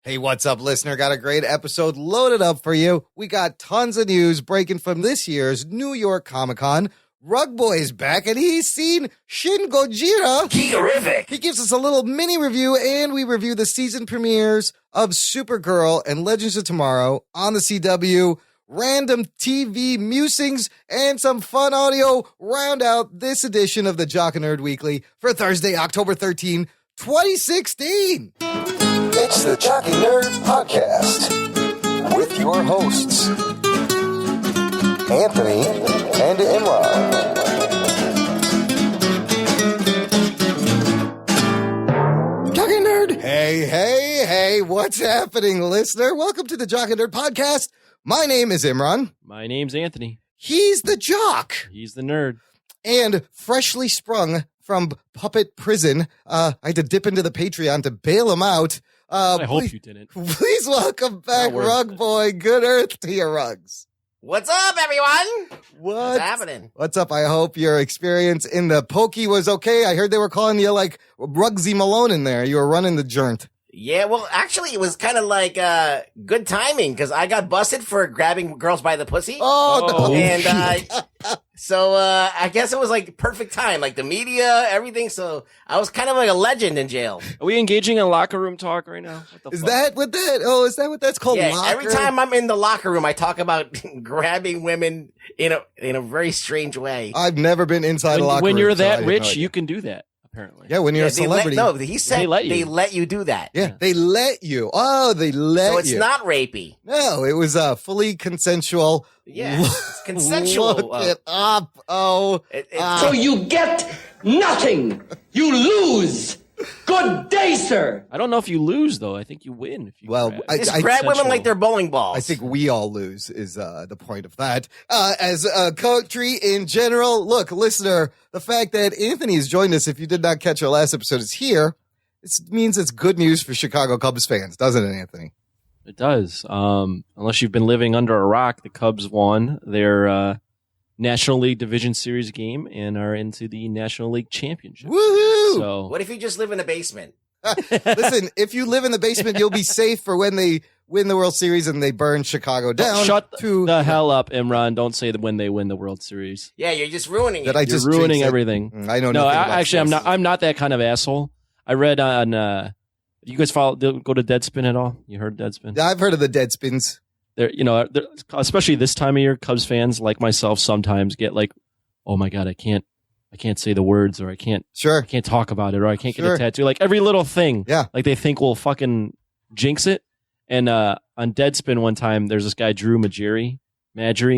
Hey, what's up, listener? Got a great episode loaded up for you. We got tons of news breaking from this year's New York Comicon. Rugboy is back, and he's seen Shin Godzilla. Geekerific. He gives us a little mini review, and we review the season premieres of Supergirl and Legends of Tomorrow on the CW. Random TV musings and some fun audio round out this edition of the Jock and Nerd Weekly for Thursday, October 13, 2016. It's the Jock and Nerd Podcast with your hosts, Anthony and Imran. Jock and Nerd. Hey, what's happening, listener? Welcome to the Jock and Nerd Podcast. My name is Imran. My name's Anthony. He's the Jock. He's the nerd. And freshly sprung from puppet prison, I had to dip into the Patreon to bail him out. I hope you didn't. Please welcome back Rugboy. Good earth to your rugs. What's up, everyone? What's happening? What's up? I hope your experience in the pokey was okay. I heard they were calling you like Rugsy Malone in there. You were running the joint. Yeah, well, actually, it was kind of like good timing because I got busted for grabbing girls by the pussy. Oh, no. And so I guess it was like perfect time, like the media, everything. So I was kind of like a legend in jail. Are we engaging in locker room talk right now? What the Is fuck? that what that? Oh, is that what that's called? Yeah, locker? every time I'm in the locker room, I talk about grabbing women in a very strange way. I've never been inside a locker room. When you're so I that have no rich, idea. you can do that. Apparently. Yeah, when you're a celebrity. He said They let you. they let you do that. Yeah, they let you. Oh, they let you. So it's not rapey. No, it was fully consensual. Yeah, it's consensual. Look it up. Oh. So you get nothing. You lose. Good day, sir. I don't know if you lose, though. I think you win. If you Well, grab. Just grab women like they're bowling balls. I think we all lose is the point of that. As a country in general, look, listener, the fact that Anthony has joined us, if you did not catch our last episode, is here. This means it's good news for Chicago Cubs fans, doesn't it, Anthony? It does. Unless you've been living under a rock, the Cubs won their National League Division Series game and are into the National League Championship. Woohoo! So what if you just live in a basement? Listen, if you live in the basement, you'll be safe for when they win the World Series and they burn Chicago down. Shut the hell up, Imran. Don't say that when they win the World Series. Yeah, you're just ruining it. You're ruining everything. I know. No, nothing about actually, sports. I'm not that kind of asshole. I read on. You guys go to Deadspin at all? You heard Deadspin? I've heard of the Deadspins. They're, especially this time of year, Cubs fans like myself sometimes get like, oh my God, I can't say the words, or I can't talk about it, or I can't get a tattoo. Like every little thing, like they think will fucking jinx it. And on Deadspin one time, there's this guy Drew Maggieri,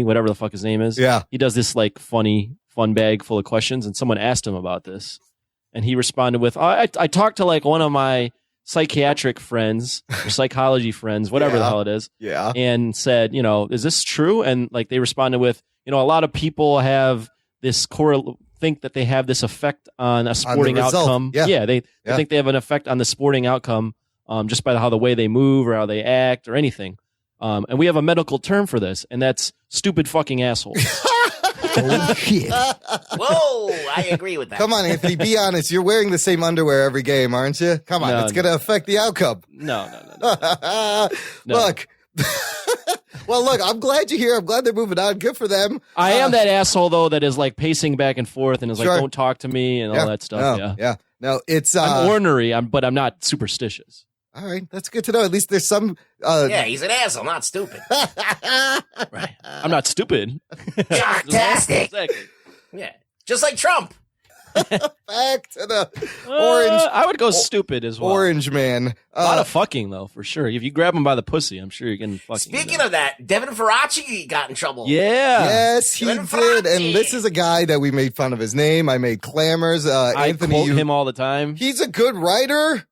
whatever the fuck his name is. Yeah, he does this like fun bag full of questions, and someone asked him about this, and he responded with, I talked to like one of my psychiatric friends or psychology friends, whatever the hell it is. Yeah. And said, is this true? And like they responded with, a lot of people have this think that they have this effect on a sporting outcome. Yeah. They think they have an effect on the sporting outcome just by how the way they move or how they act or anything. And we have a medical term for this, and that's stupid fucking assholes. Oh, shit. Whoa, I agree with that. Come on, Anthony, be honest. You're wearing the same underwear every game, aren't you? Come on, it's going to affect the outcome. No. Look. Well, look, I'm glad you're here. I'm glad they're moving on. Good for them. I am that asshole, though, that is like pacing back and forth and is like, don't talk to me and all that stuff. No, it's... I'm ornery, but I'm not superstitious. All right, that's good to know. At least there's some... yeah, he's an asshole, not stupid. Right. I'm not stupid. Jocktastic. Yeah, just like Trump. Back to the orange. I would go stupid as well. Orange man. A lot of fucking, though, for sure. If you grab him by the pussy, I'm sure you're getting fucking. Speaking of that, Devin Faraci got in trouble. Yeah. Yes, he Devin did. Faraci. And this is a guy that we made fun of his name. I made clamors. I Anthony, quote him all the time. He's a good writer.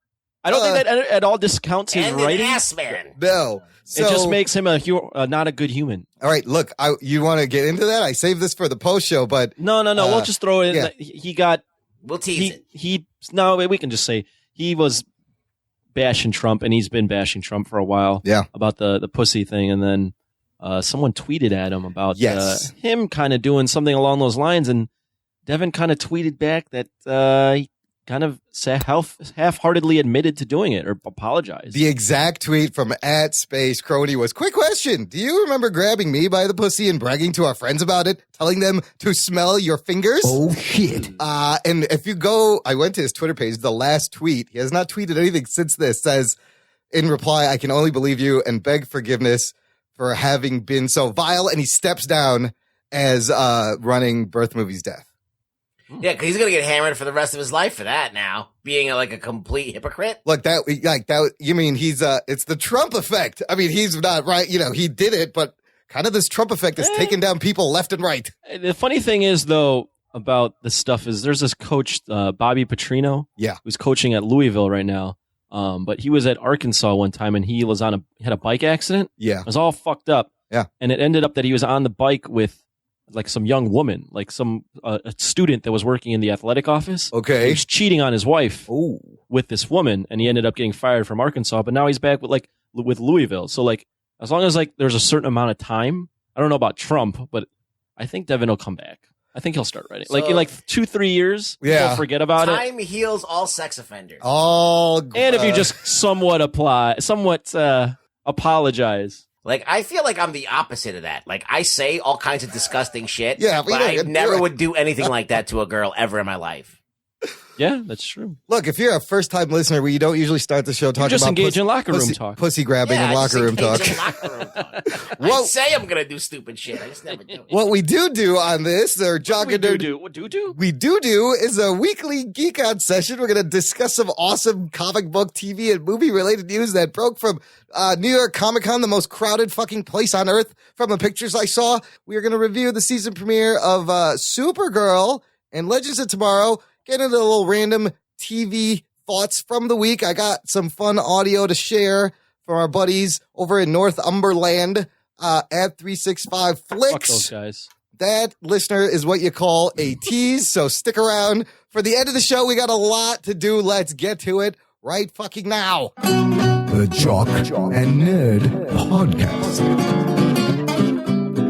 I don't think that at all discounts his and writing. An ass man. No. So, it just makes him not a good human. All right, look, you want to get into that? I saved this for the post show, but no. We'll just throw it. Yeah. He got. We'll tease it. No, we can just say he was bashing Trump, and he's been bashing Trump for a while. Yeah. About the pussy thing, and then someone tweeted at him about him kind of doing something along those lines, and Devin kind of tweeted back that kind of half-heartedly admitted to doing it or apologized. The exact tweet from @SpaceCrony was, quick question. Do you remember grabbing me by the pussy and bragging to our friends about it, telling them to smell your fingers? Oh, shit. And if you go, I went to his Twitter page, the last tweet, he has not tweeted anything since this, says, in reply, I can only believe you and beg forgiveness for having been so vile. And he steps down as running Birth Movie's death. Yeah, because he's gonna get hammered for the rest of his life for that now, being like a complete hypocrite. Look, that you mean he's it's the Trump effect. I mean, he's not right. You know, he did it, but kind of this Trump effect is taking down people left and right. The funny thing is, though, about this stuff is there's this coach, Bobby Petrino, who's coaching at Louisville right now. But he was at Arkansas one time and he was had a bike accident. Yeah, it was all fucked up. Yeah, and it ended up that he was on the bike with like some young woman, like some a student that was working in the athletic office. Okay. He was cheating on his wife with this woman, and he ended up getting fired from Arkansas, but now he's back with Louisville. So like, as long as like there's a certain amount of time, I don't know about Trump, but I think Devin will come back. I think he'll start writing. Like in like 2-3 years, he'll forget about it. Time heals all sex offenders. And if you just somewhat apologize. Like, I feel like I'm the opposite of that. Like, I say all kinds of disgusting shit, but I never would do anything like that to a girl ever in my life. Yeah, that's true. Look, if you're a first-time listener, we don't usually start the show talking about engage in locker room talk, pussy grabbing, and locker room talk. I say I'm gonna do stupid shit. I just never do it. What we do on this, or Jock and Nerd, what do we do is a weekly geek out session. We're gonna discuss some awesome comic book, TV, and movie related news that broke from New York Comicon, the most crowded fucking place on earth. From the pictures I saw, we are gonna review the season premiere of Supergirl and Legends of Tomorrow. Get into a little random TV thoughts from the week. I got some fun audio to share from our buddies over in Northumberland at 365 Flicks. Fuck those guys. That, listener, is what you call a tease, so stick around. For the end of the show, we got a lot to do. Let's get to it right fucking now. The Jock and Nerd Podcast.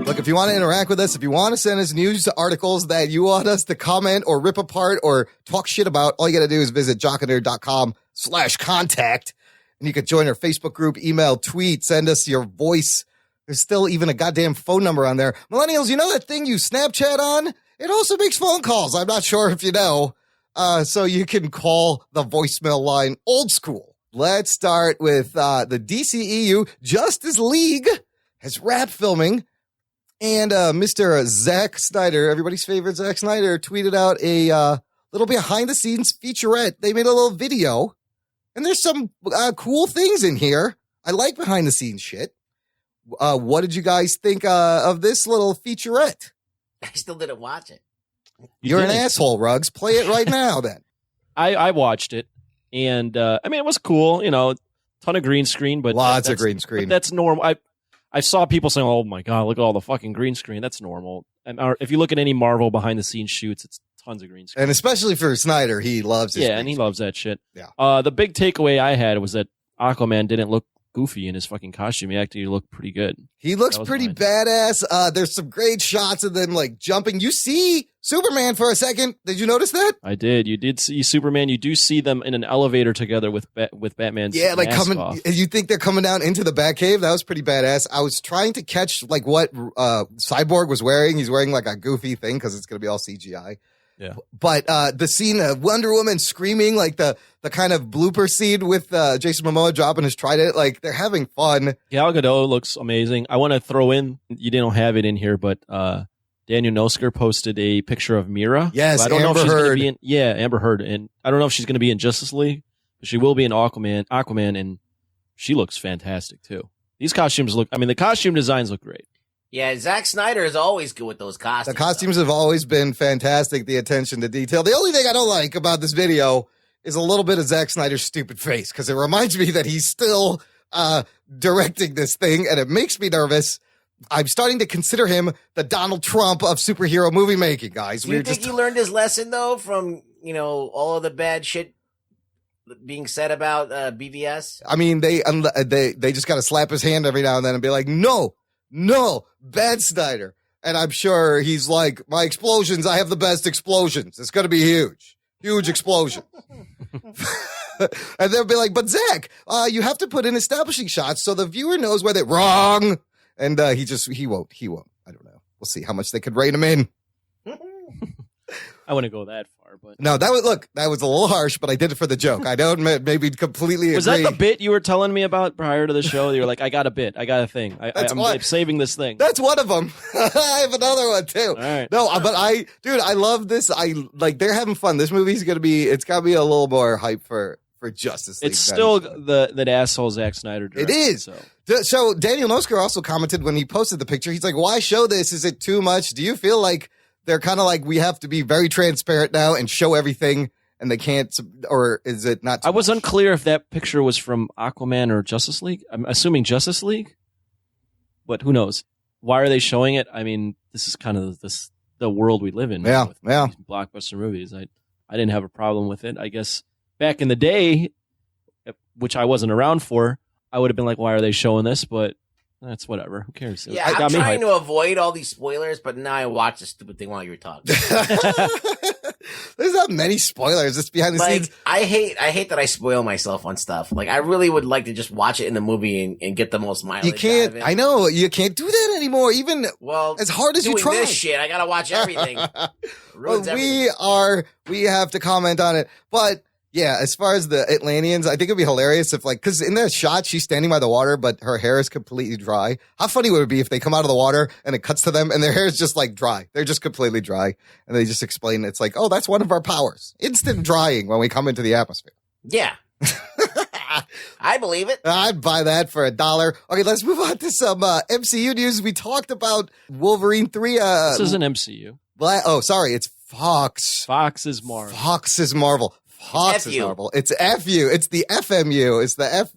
Look, if you want to interact with us, if you want to send us news articles that you want us to comment or rip apart or talk shit about, all you got to do is visit jockandnerd.com/contact. And you can join our Facebook group, email, tweet, send us your voice. There's still even a goddamn phone number on there. Millennials, you know that thing you Snapchat on? It also makes phone calls. I'm not sure if you know. So you can call the voicemail line old school. Let's start with the DCEU Justice League has wrapped filming. And Mr. Zack Snyder, everybody's favorite Zack Snyder, tweeted out a little behind-the-scenes featurette. They made a little video, and there's some cool things in here. I like behind-the-scenes shit. What did you guys think of this little featurette? I still didn't watch it. You're an asshole, Ruggs. Play it right now, then. I watched it, and I mean, it was cool. You know, ton of green screen, but lots of green screen. That's normal. I saw people saying, "Oh my god, look at all the fucking green screen." That's normal. And if you look at any Marvel behind the scenes shoots, it's tons of green screen. And especially for Snyder, he loves his and he loves that shit. Yeah. The big takeaway I had was that Aquaman didn't look goofy in his fucking costume. He actually looked pretty good. He looks pretty badass. There's some great shots of them like jumping. You see Superman for a second. Did you notice that? I did. You did see Superman. You do see them in an elevator together with Batman's like mask coming. off. You think they're coming down into the Batcave? That was pretty badass. I was trying to catch like what Cyborg was wearing. He's wearing like a goofy thing because it's going to be all CGI. Yeah. But the scene of Wonder Woman screaming, like the kind of blooper scene with Jason Momoa dropping his trident, like they're having fun. Gal Gadot looks amazing. I want to throw in, you didn't have it in here, but Daniel Nosker posted a picture of Mira. Yes, I don't know if she's Heard. Gonna be in, Amber Heard. And I don't know if she's going to be in Justice League, but she will be in Aquaman, and she looks fantastic too. These costumes the costume designs look great. Yeah, Zack Snyder is always good with those costumes. The costumes have always been fantastic, the attention to detail. The only thing I don't like about this video is a little bit of Zack Snyder's stupid face, because it reminds me that he's still directing this thing, and it makes me nervous. I'm starting to consider him the Donald Trump of superhero movie making, guys. Do you think he learned his lesson, though, from, all of the bad shit being said about BVS? I mean, they just got to slap his hand every now and then and be like, no, bad Snyder. And I'm sure he's like, my explosions, I have the best explosions. It's going to be huge. Huge explosion. And they'll be like, but Zach, you have to put in establishing shots so the viewer knows where they're wrong. And he won't. I don't know. We'll see how much they could rein him in. I wouldn't go that far, but no, that was a little harsh, but I did it for the joke. I don't maybe completely agree. Was that the bit you were telling me about prior to the show? You were like, I got a bit, I got a thing. I'm saving this thing. That's one of them. I have another one too. All right. No, but I love this. They're having fun. This movie's it's got to be a little more hype for Justice League. It's still that asshole Zack Snyder directed. It is. So Daniel Nosker also commented when he posted the picture. He's like, why show this? Is it too much? Do you feel like they're kind of like, we have to be very transparent now and show everything, and they can't, or is it not? I was unclear if that picture was from Aquaman or Justice League. I'm assuming Justice League, but who knows? Why are they showing it? I mean, this is kind of the world we live in. Yeah, with blockbuster movies. I didn't have a problem with it. I guess back in the day, which I wasn't around for, I would have been like, why are they showing this? But that's whatever. Who cares? Yeah, I'm trying to avoid all these spoilers, but now I watch the stupid thing while you were talking. There's not many spoilers. It's behind the scenes. I hate that I spoil myself on stuff. Like, I really would like to just watch it in the movie and get the most mileage. You can't. Out of it. I know you can't do that anymore. Even as hard as you try. This shit, I gotta watch everything. We have to comment on it, but. Yeah, as far as the Atlanteans, I think it'd be hilarious if, like, because in that shot, she's standing by the water, but her hair is completely dry. How funny would it be if they come out of the water and it cuts to them and their hair is just, like, dry? They're just completely dry. And they just explain it's like, oh, that's one of our powers. Instant drying when we come into the atmosphere. Yeah. I believe it. I'd buy that for $1. Okay, let's move on to some MCU news. We talked about Wolverine 3. This is an MCU. Sorry, it's Fox. Fox is Marvel. Fox is Marvel. Fox is Marvel. It's FU. It's the FMU. It's the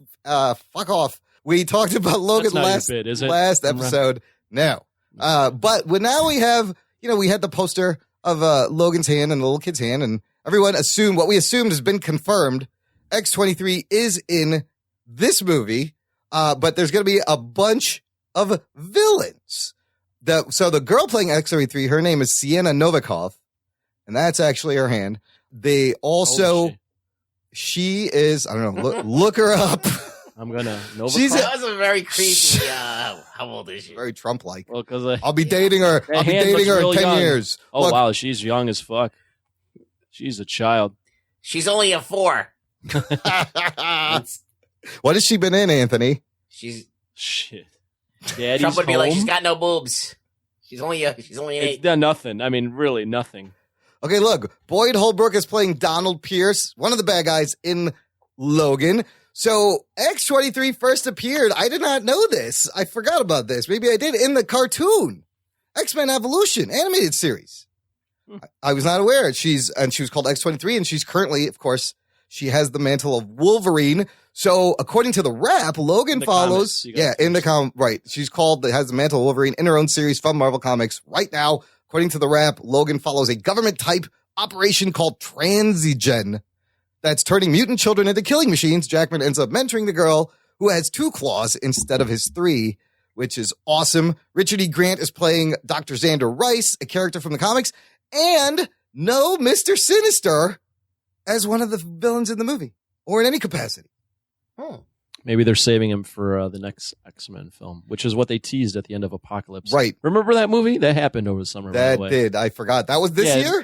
fuck off. We talked about Logan last episode. No. But now we have, we had the poster of Logan's hand and the little kid's hand, and everyone assumed what we assumed has been confirmed. X-23 is in this movie, but there's going to be a bunch of villains. So the girl playing X-23, her name is Sienna Novikov, and that's actually her hand. They also, she is, I don't know, look her up. I'm going to, that was a very creepy, how old is she? Very Trump-like. Well, because I'll be dating her. I'll be dating her in 10 young. years. Oh, look. Wow, she's young as fuck. She's a child. She's only a 4. What has she been in, Anthony? Shit. Daddy's Trump would be home? like, she's got no boobs. She's only an 8. It's done nothing. I mean, really nothing. Okay, look, Boyd Holbrook is playing Donald Pierce, one of the bad guys in Logan. So X-23 first appeared. I did not know this. I forgot about this. Maybe I did in the cartoon. X-Men Evolution animated series. I was not aware. She was called X-23, and she's currently, of course, she has the mantle of Wolverine. So according to the rap, Logan follows. Right. She's has the mantle of Wolverine in her own series from Marvel Comics right now. According to the rap, Logan follows a government-type operation called Transigen that's turning mutant children into killing machines. Jackman ends up mentoring the girl who has 2 claws instead of his 3, which is awesome. Richard E. Grant is playing Dr. Xander Rice, a character from the comics, and no Mr. Sinister as one of the villains in the movie or in any capacity. Maybe they're saving him for the next X-Men film, which is what they teased at the end of Apocalypse. Right. Remember that movie? That happened over the summer. That did. I forgot. That was this year?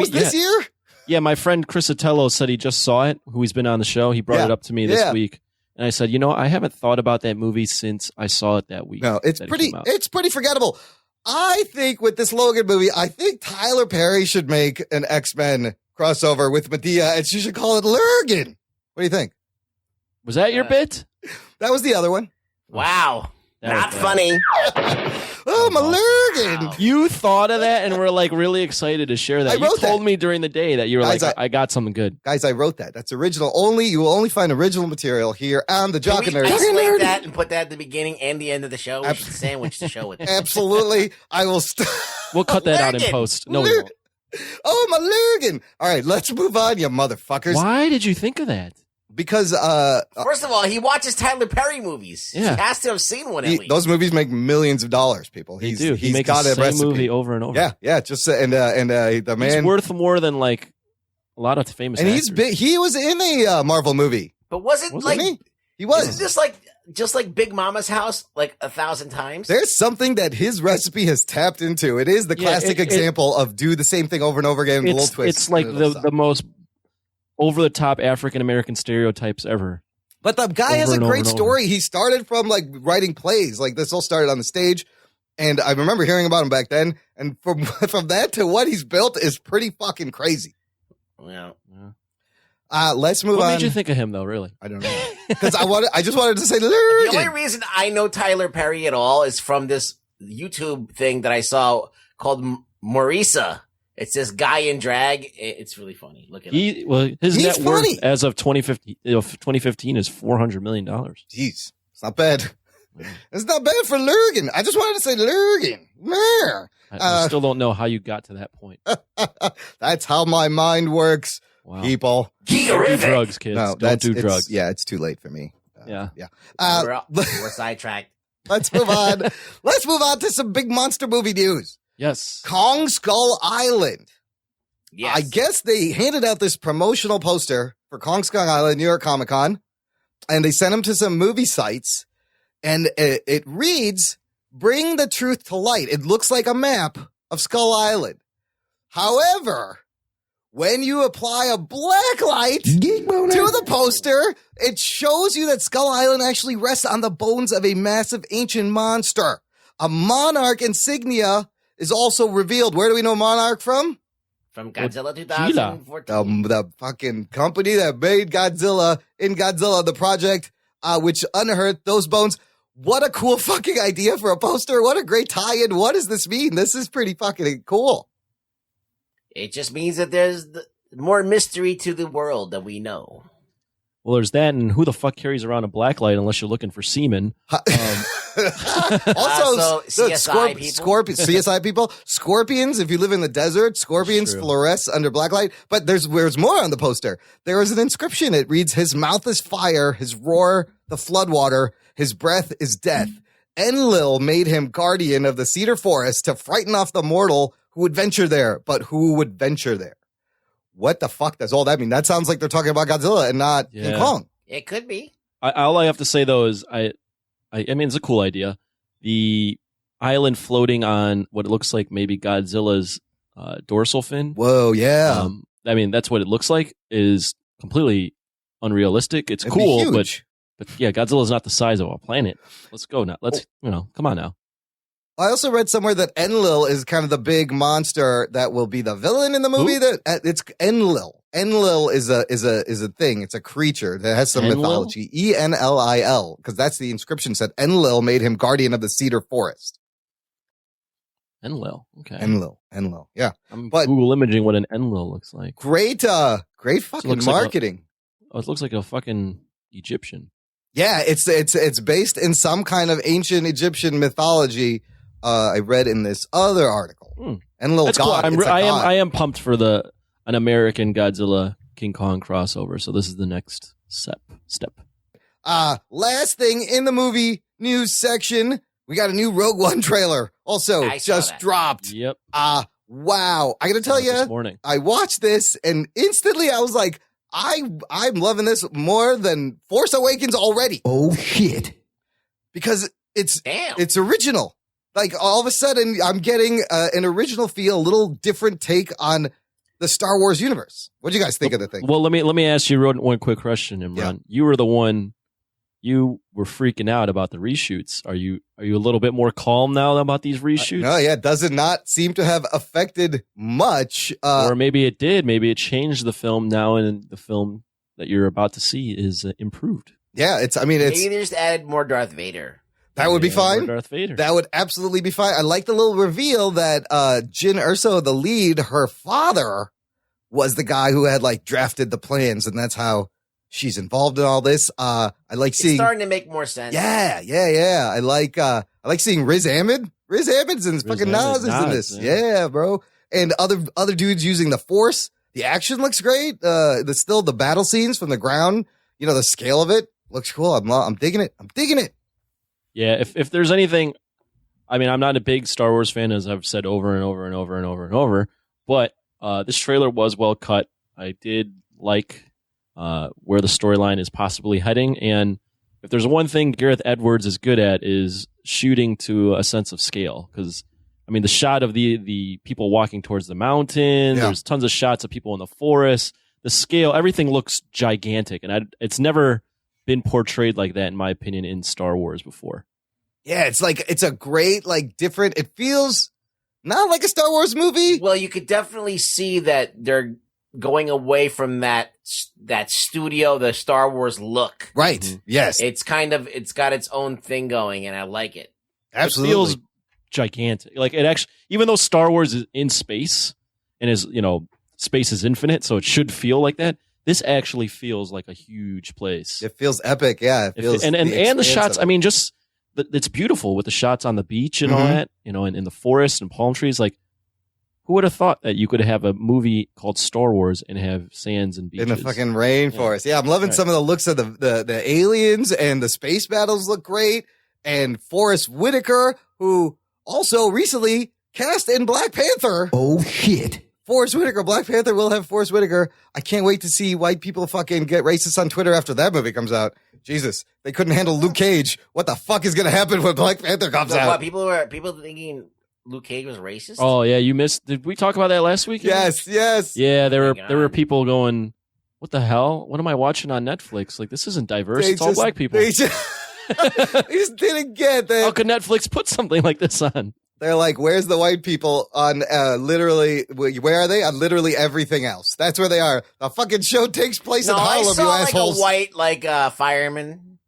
This year? Yeah, my friend Chris Atello said he just saw it, who he's been on the show. He brought it up to me this week. And I said, I haven't thought about that movie since I saw it that week. No, it's pretty forgettable. I think with this Logan movie, I think Tyler Perry should make an X-Men crossover with Medea, and she should call it Lurgan. What do you think? Was that your bit? That was the other one. Wow. Not funny. Oh, my Lurgan. Wow. You thought of that and were like really excited to share that. You told me during the day that you were I got something good. Guys, I wrote that. That's original. You will only find original material here on the Jock and Nerd. Isolate that and put that at the beginning and the end of the show. We should sandwich the show with it. Absolutely. I will. We'll cut that out in post. No, we won't. Oh, my Lurgan. All right, let's move on, you motherfuckers. Why did you think of that? Because first of all, he watches Tyler Perry movies. Yeah. He has to have seen one at least. Those movies make millions of dollars, people. He makes the same movie over and over. Yeah. Just the man. He's worth more than like a lot of famous and actors. he's big. He was in a Marvel movie. But wasn't like he was isn't this like just like Big Mama's house like 1,000 times? There's something that his recipe has tapped into. It is the classic example of do the same thing over and over again with a little twist. It's like the most over the top African American stereotypes ever. But the guy has a great story. He started from like writing plays. Like this all started on the stage. And I remember hearing about him back then. And from that to what he's built is pretty fucking crazy. Yeah. Let's move on. What made you think of him though, really? I don't know. Because I just wanted to say the only reason I know Tyler Perry at all is from this YouTube thing that I saw called Marisa. It's this guy in drag. It's really funny. Look at him. Well, his net worth as of 2015 is $400 million. Jeez, it's not bad. It's not bad for Logan. I just wanted to say Logan. I still don't know how you got to that point. That's how my mind works. Wow. People. Don't do drugs, kids. No, don't do drugs. Yeah, it's too late for me. Yeah. We're sidetracked. Let's move on. Let's move on to some big monster movie news. Yes. Kong Skull Island. Yes. I guess they handed out this promotional poster for Kong Skull Island, New York Comicon, and they sent them to some movie sites, and it reads, "Bring the truth to light." It looks like a map of Skull Island. However, when you apply a black light to the poster, it shows you that Skull Island actually rests on the bones of a massive ancient monster. A monarch insignia is also revealed. Where do we know monarch from? From Godzilla 2014. The fucking company that made Godzilla in Godzilla, the project, which unearthed those bones. What a cool fucking idea for a poster. What a great tie-in. What does this mean? This is pretty fucking cool. It just means that there's more mystery to the world that we know. Well, there's that, and who the fuck carries around a black light unless you're looking for semen? Also, CSI people. CSI people, scorpions. If you live in the desert, scorpions fluoresce under blacklight. But there's more on the poster. There is an inscription. It reads, "His mouth is fire, his roar the floodwater, his breath is death. Enlil made him guardian of the cedar forest to frighten off the mortal who would venture there." But who would venture there? What the fuck does all that mean? That sounds like they're talking about Godzilla and not King Kong. It could be. All I have to say though is I mean, it's a cool idea. The island floating on what it looks like maybe Godzilla's dorsal fin. Whoa, yeah. I mean, that's what it looks like. Is completely unrealistic. It's cool, but yeah, Godzilla's not the size of a planet. Let's go now. Let's come on now. I also read somewhere that Enlil is kind of the big monster that will be the villain in the movie. That it's Enlil. Enlil is a thing. It's a creature that has some mythology. Enlil, because that's the inscription said. Enlil made him guardian of the cedar forest. Enlil, okay. Enlil, yeah. I'm Google imaging what an Enlil looks like. Great fucking marketing. It looks like a fucking Egyptian. Yeah, it's based in some kind of ancient Egyptian mythology. I read in this other article. Enlil That's god. Cool. I am pumped for an American Godzilla King Kong crossover. So this is the next step. Last thing in the movie news section, we got a new Rogue One trailer. Also just dropped. Yep. Wow. I gotta tell you, this morning. I watched this and instantly I was like, I'm loving this more than Force Awakens already. Oh shit. Because it's original. Like all of a sudden I'm getting an original feel, a little different take on the Star Wars universe. What do you guys think of the thing? Well, let me ask you one quick question, Imran. Yeah. You were the one. You were freaking out about the reshoots. Are you a little bit more calm now about these reshoots? No, yeah, does it not seem to have affected much? Or maybe it did. Maybe it changed the film now, and the film that you're about to see is improved. Yeah, maybe they just added more Darth Vader. That would be fine. Darth Vader. That would absolutely be fine. I like the little reveal that Jin Erso, the lead, her father, was the guy who had like drafted the plans, and that's how she's involved in all this. I like seeing. It's starting to make more sense. Yeah. I like seeing Riz Ahmed. Riz Ahmed's in fucking Nas is in this. Yeah, bro. And other dudes using the Force. The action looks great. The battle scenes from the ground. You know, the scale of it looks cool. I'm digging it. Yeah, if there's anything, I mean, I'm not a big Star Wars fan, as I've said over and over, but this trailer was well cut. I did like where the storyline is possibly heading. And if there's one thing Gareth Edwards is good at is shooting to a sense of scale. Because, I mean, the shot of the people walking towards the mountain, there's tons of shots of people in the forest. The scale, everything looks gigantic. And it's never been portrayed like that, in my opinion, in Star Wars before. Yeah, it's a great, like, different, it feels not like a Star Wars movie. Well, you could definitely see that they're going away from that studio, the Star Wars look. Right. Mm-hmm. Yes. It's got its own thing going, and I like it. Absolutely. It feels gigantic. Like, it actually, even though Star Wars is in space and is, space is infinite, so it should feel like that. This actually feels like a huge place. It feels epic. Yeah. It feels and the shots, I mean, just it's beautiful with the shots on the beach and all that, and in the forest and palm trees. Like, who would have thought that you could have a movie called Star Wars and have sands and beaches in the fucking rainforest? Yeah, I'm loving some of the looks of the aliens, and the space battles look great. And Forrest Whitaker, who also recently cast in Black Panther. Oh shit. Forrest Whitaker, Black Panther will have Forrest Whitaker. I can't wait to see white people fucking get racist on Twitter after that movie comes out. Jesus, they couldn't handle Luke Cage. What the fuck is going to happen when Black Panther comes out? What, people thinking Luke Cage was racist? Oh yeah, you missed. Did we talk about that last week? Yes. Yeah, there were people going, "What the hell? What am I watching on Netflix? Like, this isn't diverse. It's all black people." They just didn't get that. How could Netflix put something like this on? They're like, where's the white people on literally, where are they? On literally everything else. That's where they are. The fucking show takes place in Harlem, I saw you assholes. a white, fireman.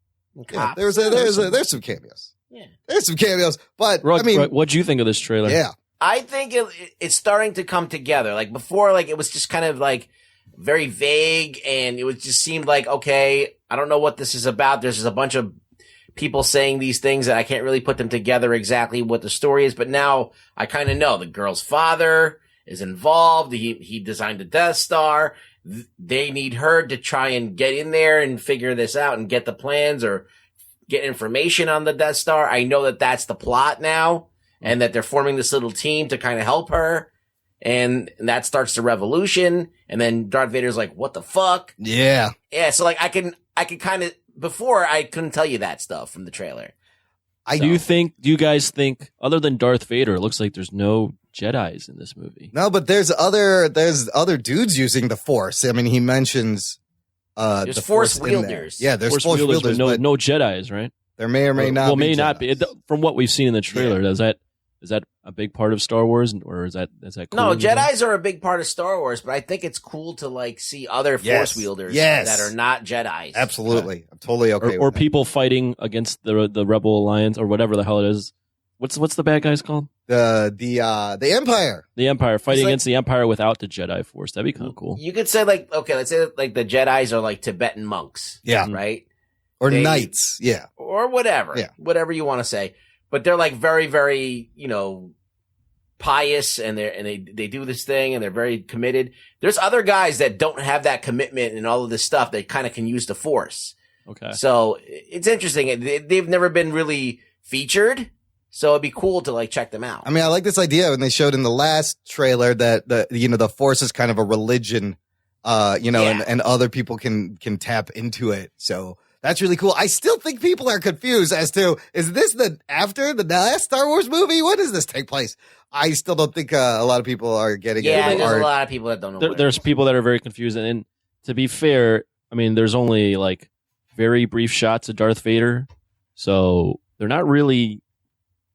Yeah, there's some cameos. Yeah. There's some cameos. But, I mean. What'd you think of this trailer? Yeah. I think it's starting to come together. Like, before, like, it was just kind of, like, very vague, and it just seemed like, okay, I don't know what this is about. There's just a bunch of people saying these things that I can't really put them together exactly what the story is, but now I kind of know. The girl's father is involved. He designed the Death Star. They need her to try and get in there and figure this out and get the plans or get information on the Death Star. I know that that's the plot now, and that they're forming this little team to kind of help her, and that starts the revolution. And then Darth Vader's like, what the fuck? Yeah. Yeah, so like I can kind of, before I couldn't tell you that stuff from the trailer. Do you guys think, other than Darth Vader, it looks like there's no Jedis in this movie? No, but there's other dudes using the Force. I mean, he mentions there's the Force wielders. Yeah, there's Force wielders, but no Jedis, right? There may or may not. Well, be may Jedis. not be. From what we've seen in the trailer, is that a big part of Star Wars, or is that cool? No, Jedis are a big part of Star Wars, but I think it's cool to like see other Force wielders that are not Jedis. Absolutely, yeah. I'm totally okay. Or people fighting against the Rebel Alliance or whatever the hell it is. What's the bad guys called? The Empire. The Empire fighting against the Empire without the Jedi Force. That'd be kind of cool. You could say like, okay, let's say like the Jedis are like Tibetan monks. Yeah. Right. Or knights. Yeah. Or whatever. Yeah. Whatever you want to say. But they're like very, very, pious, and they do this thing, and they're very committed. There's other guys that don't have that commitment and all of this stuff that kind of can use the Force. Okay. So it's interesting. They've never been really featured, so it'd be cool to like check them out. I mean, I like this idea when they showed in the last trailer that the Force is kind of a religion, and other people can tap into it. So that's really cool. I still think people are confused as to, is this after the last Star Wars movie? When does this take place? I still don't think a lot of people are getting it. Yeah, there's a lot of people that don't know. There's people that are very confused. And to be fair, I mean, there's only like very brief shots of Darth Vader. So they're not really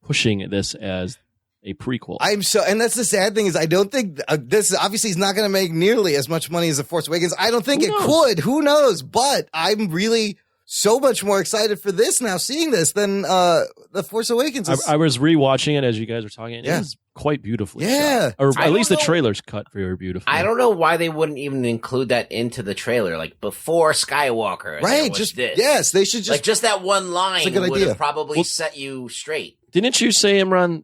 pushing this as a prequel. And that's the sad thing is I don't think this obviously is not going to make nearly as much money as The Force Awakens. I don't think it could. Who knows? But I'm really so much more excited for this now, seeing this, than The Force Awakens. I was rewatching it as you guys were talking. It is quite beautifully shot. Or at least the trailer's cut very beautifully. I don't know why they wouldn't even include that into the trailer, like before Skywalker. Right, yes, they should just like just that one line would have probably set you straight. Didn't you say, Imran,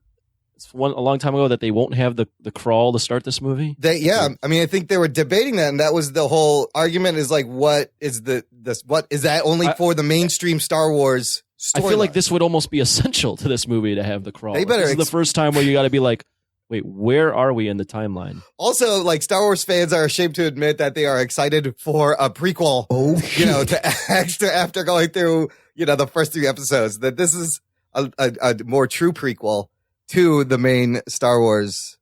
a long time ago that they won't have the crawl to start this movie? I mean, I think they were debating that, and that was the whole argument. Is like, what is that only for the mainstream Star Wars storyline? I feel like this would almost be essential to this movie to have the crawl. They better this is the first time where you got to be like, wait, where are we in the timeline? Also, like, Star Wars fans are ashamed to admit that they are excited for a prequel. Oh, you know, after going through, you know, the first 3 episodes, that this is a more true prequel to the main Star Wars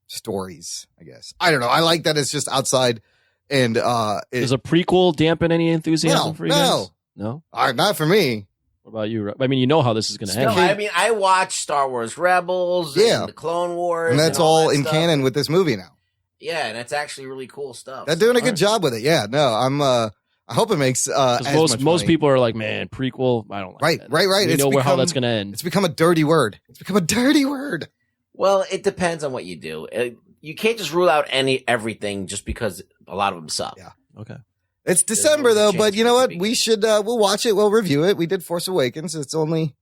stories, I guess. I don't know. I like that it's just outside, and does a prequel dampen any enthusiasm for you guys? No, not for me. What about you? I mean, you know how this is going to end. No, I mean, I watched Star Wars Rebels, and the Clone Wars, and that's all in canon with this movie now. Yeah, and it's actually really cool stuff. They're doing a good job with it. Yeah, no, I hope it makes most people are like, man, prequel. I don't like that. Right. We know how that's going to end. It's become a dirty word. Well, it depends on what you do. You can't just rule out everything just because a lot of them suck. Yeah. Okay. It's December though, but you know what? We should we'll watch it. We'll review it. We did Force Awakens. It's only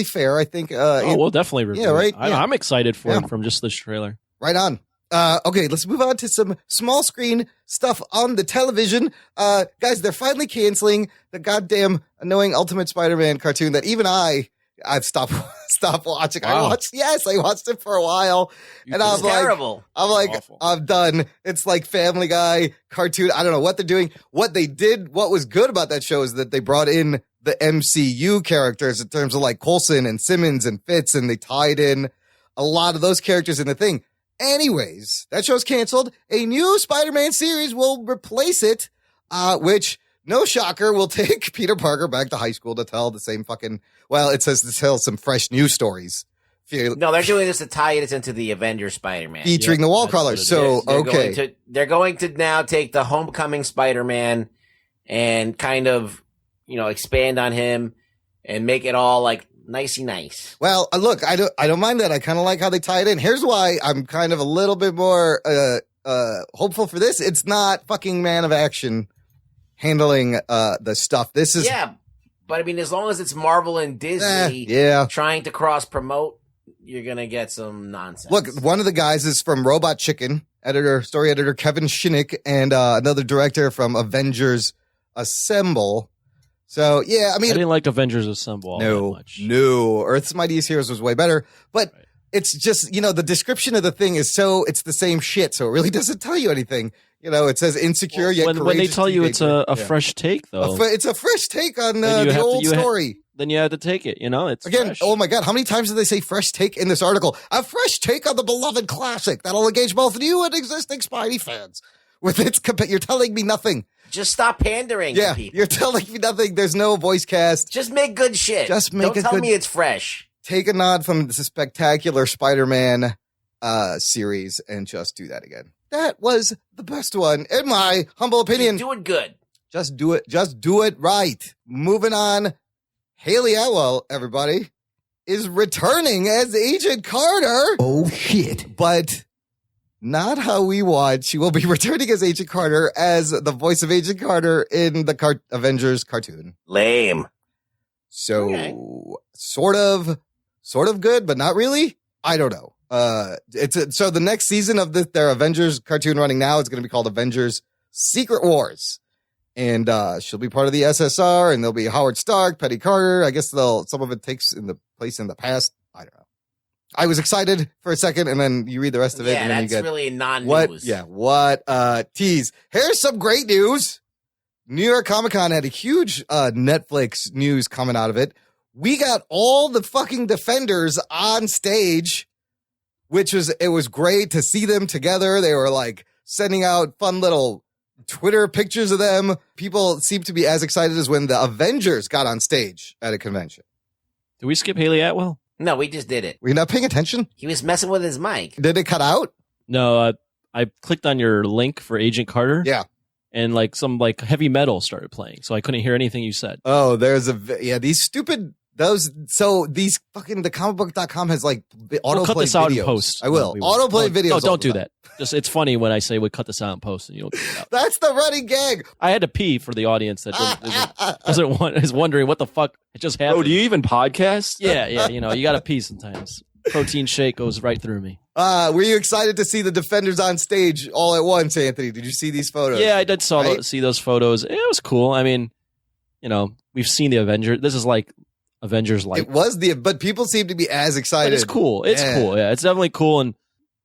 fair, I think. We'll definitely review. Yeah, right. It. I'm excited for it from just this trailer. Right on. Okay, let's move on to some small screen stuff on the television. Guys, they're finally canceling the goddamn annoying Ultimate Spider-Man cartoon that even I've stopped watching. Wow. I watched it for a while, and I'm terrible. Awful. I'm done. It's like Family Guy cartoon. I don't know what they're doing. What they did, what was good about that show is that they brought in the MCU characters in terms of like Coulson and Simmons and Fitz, and they tied in a lot of those characters in the thing. Anyways, that show's canceled. A new Spider-Man series will replace it, which, no shocker, will take Peter Parker back to high school to tell the same it says to tell some fresh news stories. No, they're doing this to tie it into the Avengers Spider-Man. Featuring the wall crawlers. So, they're going to now take the Homecoming Spider-Man and kind of, expand on him and make it all like nicey nice. Well, look, I don't mind that. I kind of like how they tie it in. Here's why I'm kind of a little bit more hopeful for this. It's not fucking Man of Action handling the stuff. This is but I mean, as long as it's Marvel and Disney trying to cross promote, you're gonna get some nonsense. Look, one of the guys is from Robot Chicken, story editor Kevin Shinnick, and another director from Avengers Assemble. So, yeah, I mean... I didn't like Avengers Assemble all that much. No. Earth's Mightiest Heroes was way better. But it's just, the description of the thing is it's the same shit, so it really doesn't tell you anything. It says insecure yet courageous. When they tell you it's a fresh take, though. It's a fresh take on the old story. Then you have to take it, It's again, fresh. Oh my God, how many times did they say fresh take in this article? A fresh take on the beloved classic that'll engage both new and existing Spidey fans. You're telling me nothing. Just stop pandering to people. You're telling me nothing. There's no voice cast. Just make good shit. Don't tell me it's fresh. Take a nod from the spectacular Spider-Man series and just do that again. That was the best one, in my humble opinion. Just do it good. Just do it. Just do it right. Moving on. Haley Atwell, everybody, is returning as Agent Carter. Oh, shit. But... not how we want. She will be returning as Agent Carter as the voice of Agent Carter in the Avengers cartoon. Lame. So, sort of good, but not really. I don't know. So the next season of their Avengers cartoon running now is going to be called Avengers Secret Wars. And she'll be part of the SSR, and there'll be Howard Stark, Peggy Carter. I guess some of it takes place in the past. I don't know. I was excited for a second, and then you read the rest of it. Yeah, and then that's you get really non-news. What tease. Here's some great news. New York Comicon had a huge Netflix news coming out of it. We got all the fucking Defenders on stage, it was great to see them together. They were like sending out fun little Twitter pictures of them. People seem to be as excited as when the Avengers got on stage at a convention. Did we skip Haley Atwell? No, we just did it. Were you not paying attention? He was messing with his mic. Did it cut out? No, I clicked on your link for Agent Carter. Yeah. And some heavy metal started playing, so I couldn't hear anything you said. Oh, these stupid these fucking the comicbook.com has the autoplay we'll cut this out videos. in post. I will. Autoplay videos. No, don't do that. It's funny when I say we cut this out in post and you don't do it out. That's the running gag. I had to pee for the audience that is wondering what the fuck just happened. Oh, do you even podcast? Yeah, you got to pee sometimes. Protein shake goes right through me. Were you excited to see the Defenders on stage all at once, Anthony? Did you see these photos? Yeah, I did see those photos. It was cool. I mean, we've seen the Avengers. This is like Avengers like. It was but people seem to be as excited. But it's cool. It's cool. Yeah, it's definitely cool. And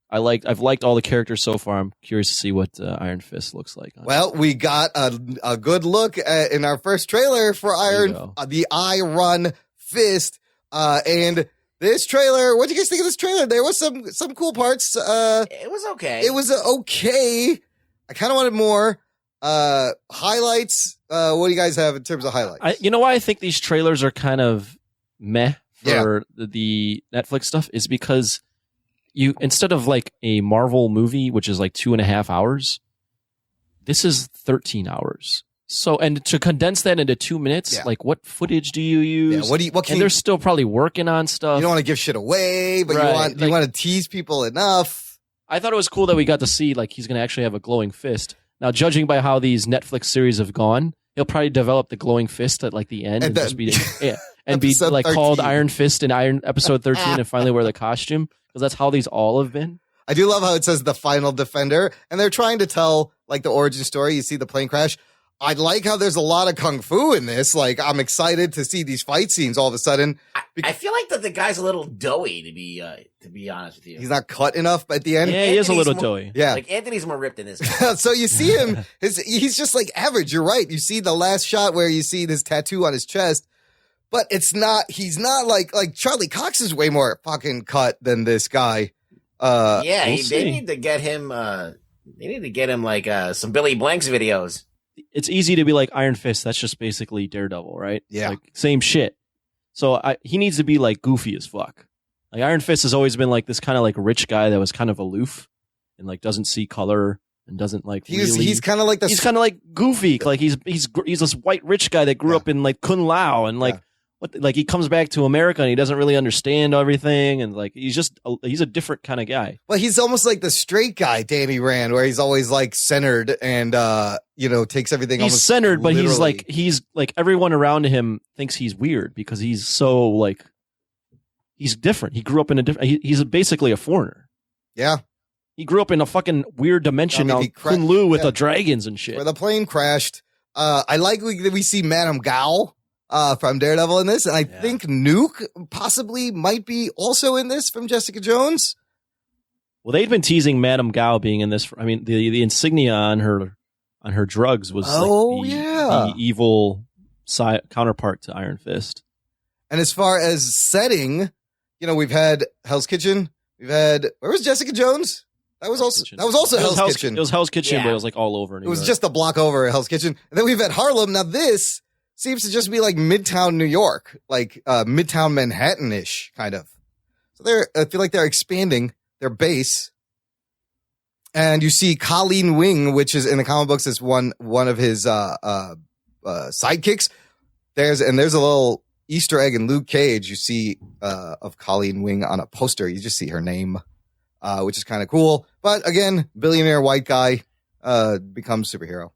I've liked all the characters so far. I'm curious to see what Iron Fist looks like. Well, we got a good look in our first trailer for the Iron Fist, and this trailer. What do you guys think of this trailer? There was some cool parts. It was okay. It was okay. I kind of wanted more highlights. What do you guys have in terms of highlights? You know why I think these trailers are kind of meh for the Netflix stuff is because you, instead of like a Marvel movie, which is like 2.5 hours, this is 13 hours. So, and to condense that into 2 minutes, like what footage do you use? Yeah, they're still probably working on stuff. You don't want to give shit away, but you want to tease people enough. I thought it was cool that we got to see like he's going to actually have a glowing fist. Now, judging by how these Netflix series have gone, he'll probably develop the glowing fist at like the end and just be and be like 13. Called Iron Fist in episode 13 and finally wear the costume, because that's how these all have been. I do love how it says the final defender, and they're trying to tell like the origin story. You see the plane crash. I like how there's a lot of kung fu in this. Like, I'm excited to see these fight scenes all of a sudden. I feel like that the guy's a little doughy, to be honest with you. He's not cut enough at the end. Yeah, he is a little doughy. Yeah. Like, Anthony's more ripped than this guy. So you see him, he's just like average. You're right. You see the last shot where you see this tattoo on his chest, but he's not like Charlie Cox is way more fucking cut than this guy. They need to get him, like some Billy Blanks videos. It's easy to be like Iron Fist. That's just basically Daredevil, right? Yeah. Like, same shit. So he needs to be like goofy as fuck. Like Iron Fist has always been like this kind of like rich guy that was kind of aloof and like doesn't see color and doesn't like he's kind of like he's kind of like goofy. Like he's this white rich guy that grew up in like Kun Lao and like like he comes back to America and he doesn't really understand everything, and like he's a different kind of guy. Well, he's almost like the straight guy, Danny Rand, where he's always like centered and takes everything. He's centered, but he's like everyone around him thinks he's weird because he's so like he's different. He grew up in a different. He's basically a foreigner. Yeah, he grew up in a fucking weird dimension on Kunlu with the dragons and shit. Where the plane crashed. I like we see Madame Gao. From Daredevil in this, and I think Nuke possibly might be also in this from Jessica Jones. Well, they'd been teasing Madame Gao being in this. I mean, the insignia on her drugs was the evil counterpart to Iron Fist. And as far as setting, we've had Hell's Kitchen. We've had where was Jessica Jones? That was also Hell's Kitchen. It was Hell's Kitchen, but it was like all over. It was just a block over at Hell's Kitchen, and then we've had Harlem. Now this seems to just be like Midtown New York, like Midtown Manhattan-ish kind of. So I feel like they're expanding their base. And you see Colleen Wing, which is in the comic books is one of his sidekicks. There's a little Easter egg in Luke Cage. You see of Colleen Wing on a poster. You just see her name, which is kind of cool. But again, billionaire white guy becomes superhero.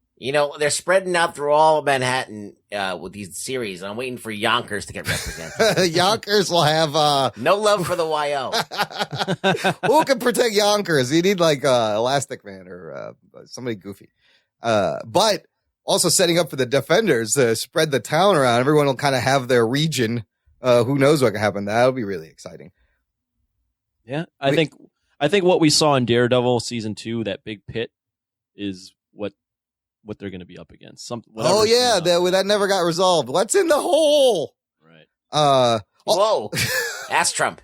They're spreading out through all of Manhattan with these series. I'm waiting for Yonkers to get represented. Yonkers will have no love for the YO. Who can protect Yonkers? You need like Elastic Man or somebody goofy. But also setting up for the Defenders to spread the town around. Everyone will kind of have their region. Who knows what can happen? That'll be really exciting. Yeah, I think what we saw in Daredevil season 2, that big pit, is what they're going to be up against. That never got resolved. What's in the hole? Right. Whoa. Ask Trump.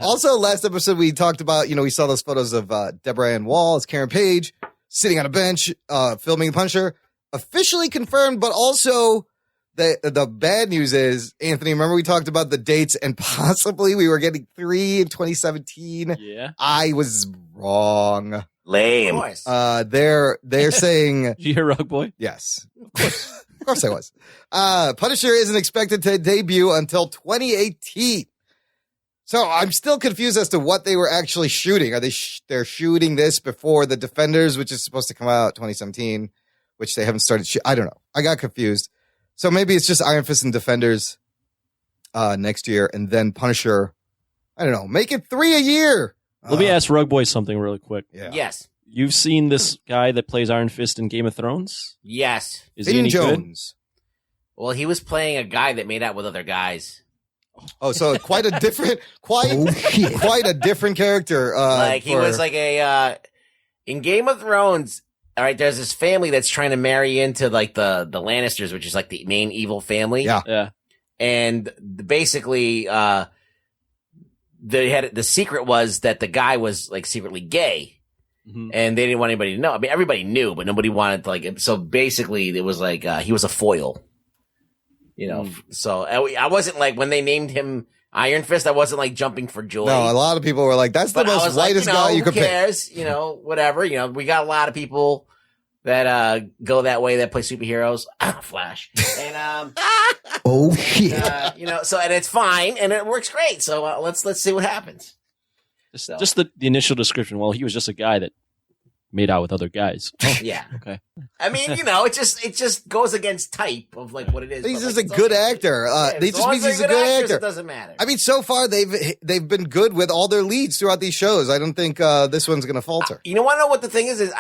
Also, last episode we talked about, we saw those photos of Deborah Ann Wall as Karen Page sitting on a bench, filming the Punisher. Officially confirmed, but also the bad news is, Anthony, remember we talked about the dates and possibly we were getting 3 in 2017? Yeah. I was wrong. Lame. They're saying. Did you hear Rugboy? Yes. Of course I was. Punisher isn't expected to debut until 2018. So I'm still confused as to what they were actually shooting. Are they're shooting this before the Defenders, which is supposed to come out 2017, which they haven't started I don't know. I got confused. So maybe it's just Iron Fist and Defenders next year, and then Punisher. I don't know. Make it 3 a year. Let me ask Rugboy something really quick. Yeah. Yes. You've seen this guy that plays Iron Fist in Game of Thrones? Yes. Is he any Jones. Well, he was playing a guy that made out with other guys. Oh, so quite a different character. Like he was like in Game of Thrones. All right, there's this family that's trying to marry into like the Lannisters, which is like the main evil family. Yeah. And basically, the secret was that the guy was like secretly gay, and they didn't want anybody to know. I mean, everybody knew, but nobody wanted to like. So basically, it was like he was a foil. You know, so I wasn't like when they named him Iron Fist. I wasn't like jumping for joy. No, a lot of people were like, "That's the most whitest guy you could pick." Who cares? You know, whatever. You know, we got a lot of people that go that way that play superheroes. Flash and oh shit! You know, so and it's fine and it works great. So let's see what happens. Just the initial description. Well, he was just a guy that made out with other guys. Yeah. Okay. I mean, you know, it just goes against type of like what it is. He's just a good actor. They just means he's a good actor. It doesn't matter. I mean, so far they've been good with all their leads throughout these shows. I don't think this one's going to falter. You know what the thing is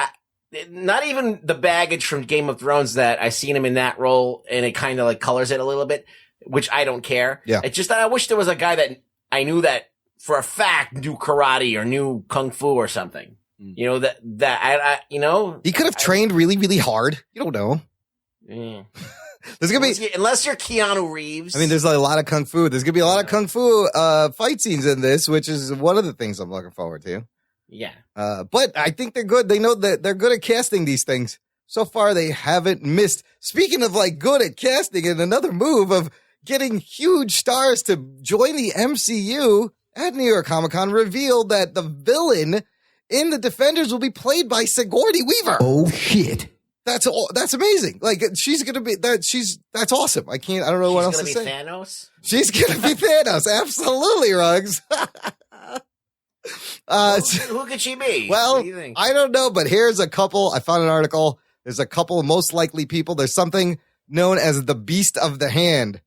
not even the baggage from Game of Thrones that I seen him in that role and it kind of like colors it a little bit, which I don't care. Yeah. It's just that I wish there was a guy that I knew that for a fact knew karate or knew kung fu or something. You know, that I you know. He could have trained really, really hard. You don't know. Yeah. There's going to be. Unless you're Keanu Reeves. I mean, there's a lot of kung fu. There's going to be a lot of kung fu fight scenes in this, which is one of the things I'm looking forward to. Yeah. But I think they're good. They know that they're good at casting these things. So far, they haven't missed. Speaking of like good at casting, and another move of getting huge stars to join the MCU at New York Comicon revealed that the villain in the Defenders will be played by Sigourney Weaver. Oh shit. That's amazing. Like she's going to be that's awesome. I don't know what else to say. She's going to be Thanos? She's going to be Thanos. Absolutely, Ruggs. Who could she be? Well, what do you think? I don't know, but here's a couple. I found an article. There's a couple of most likely people. There's something known as the Beast of the Hand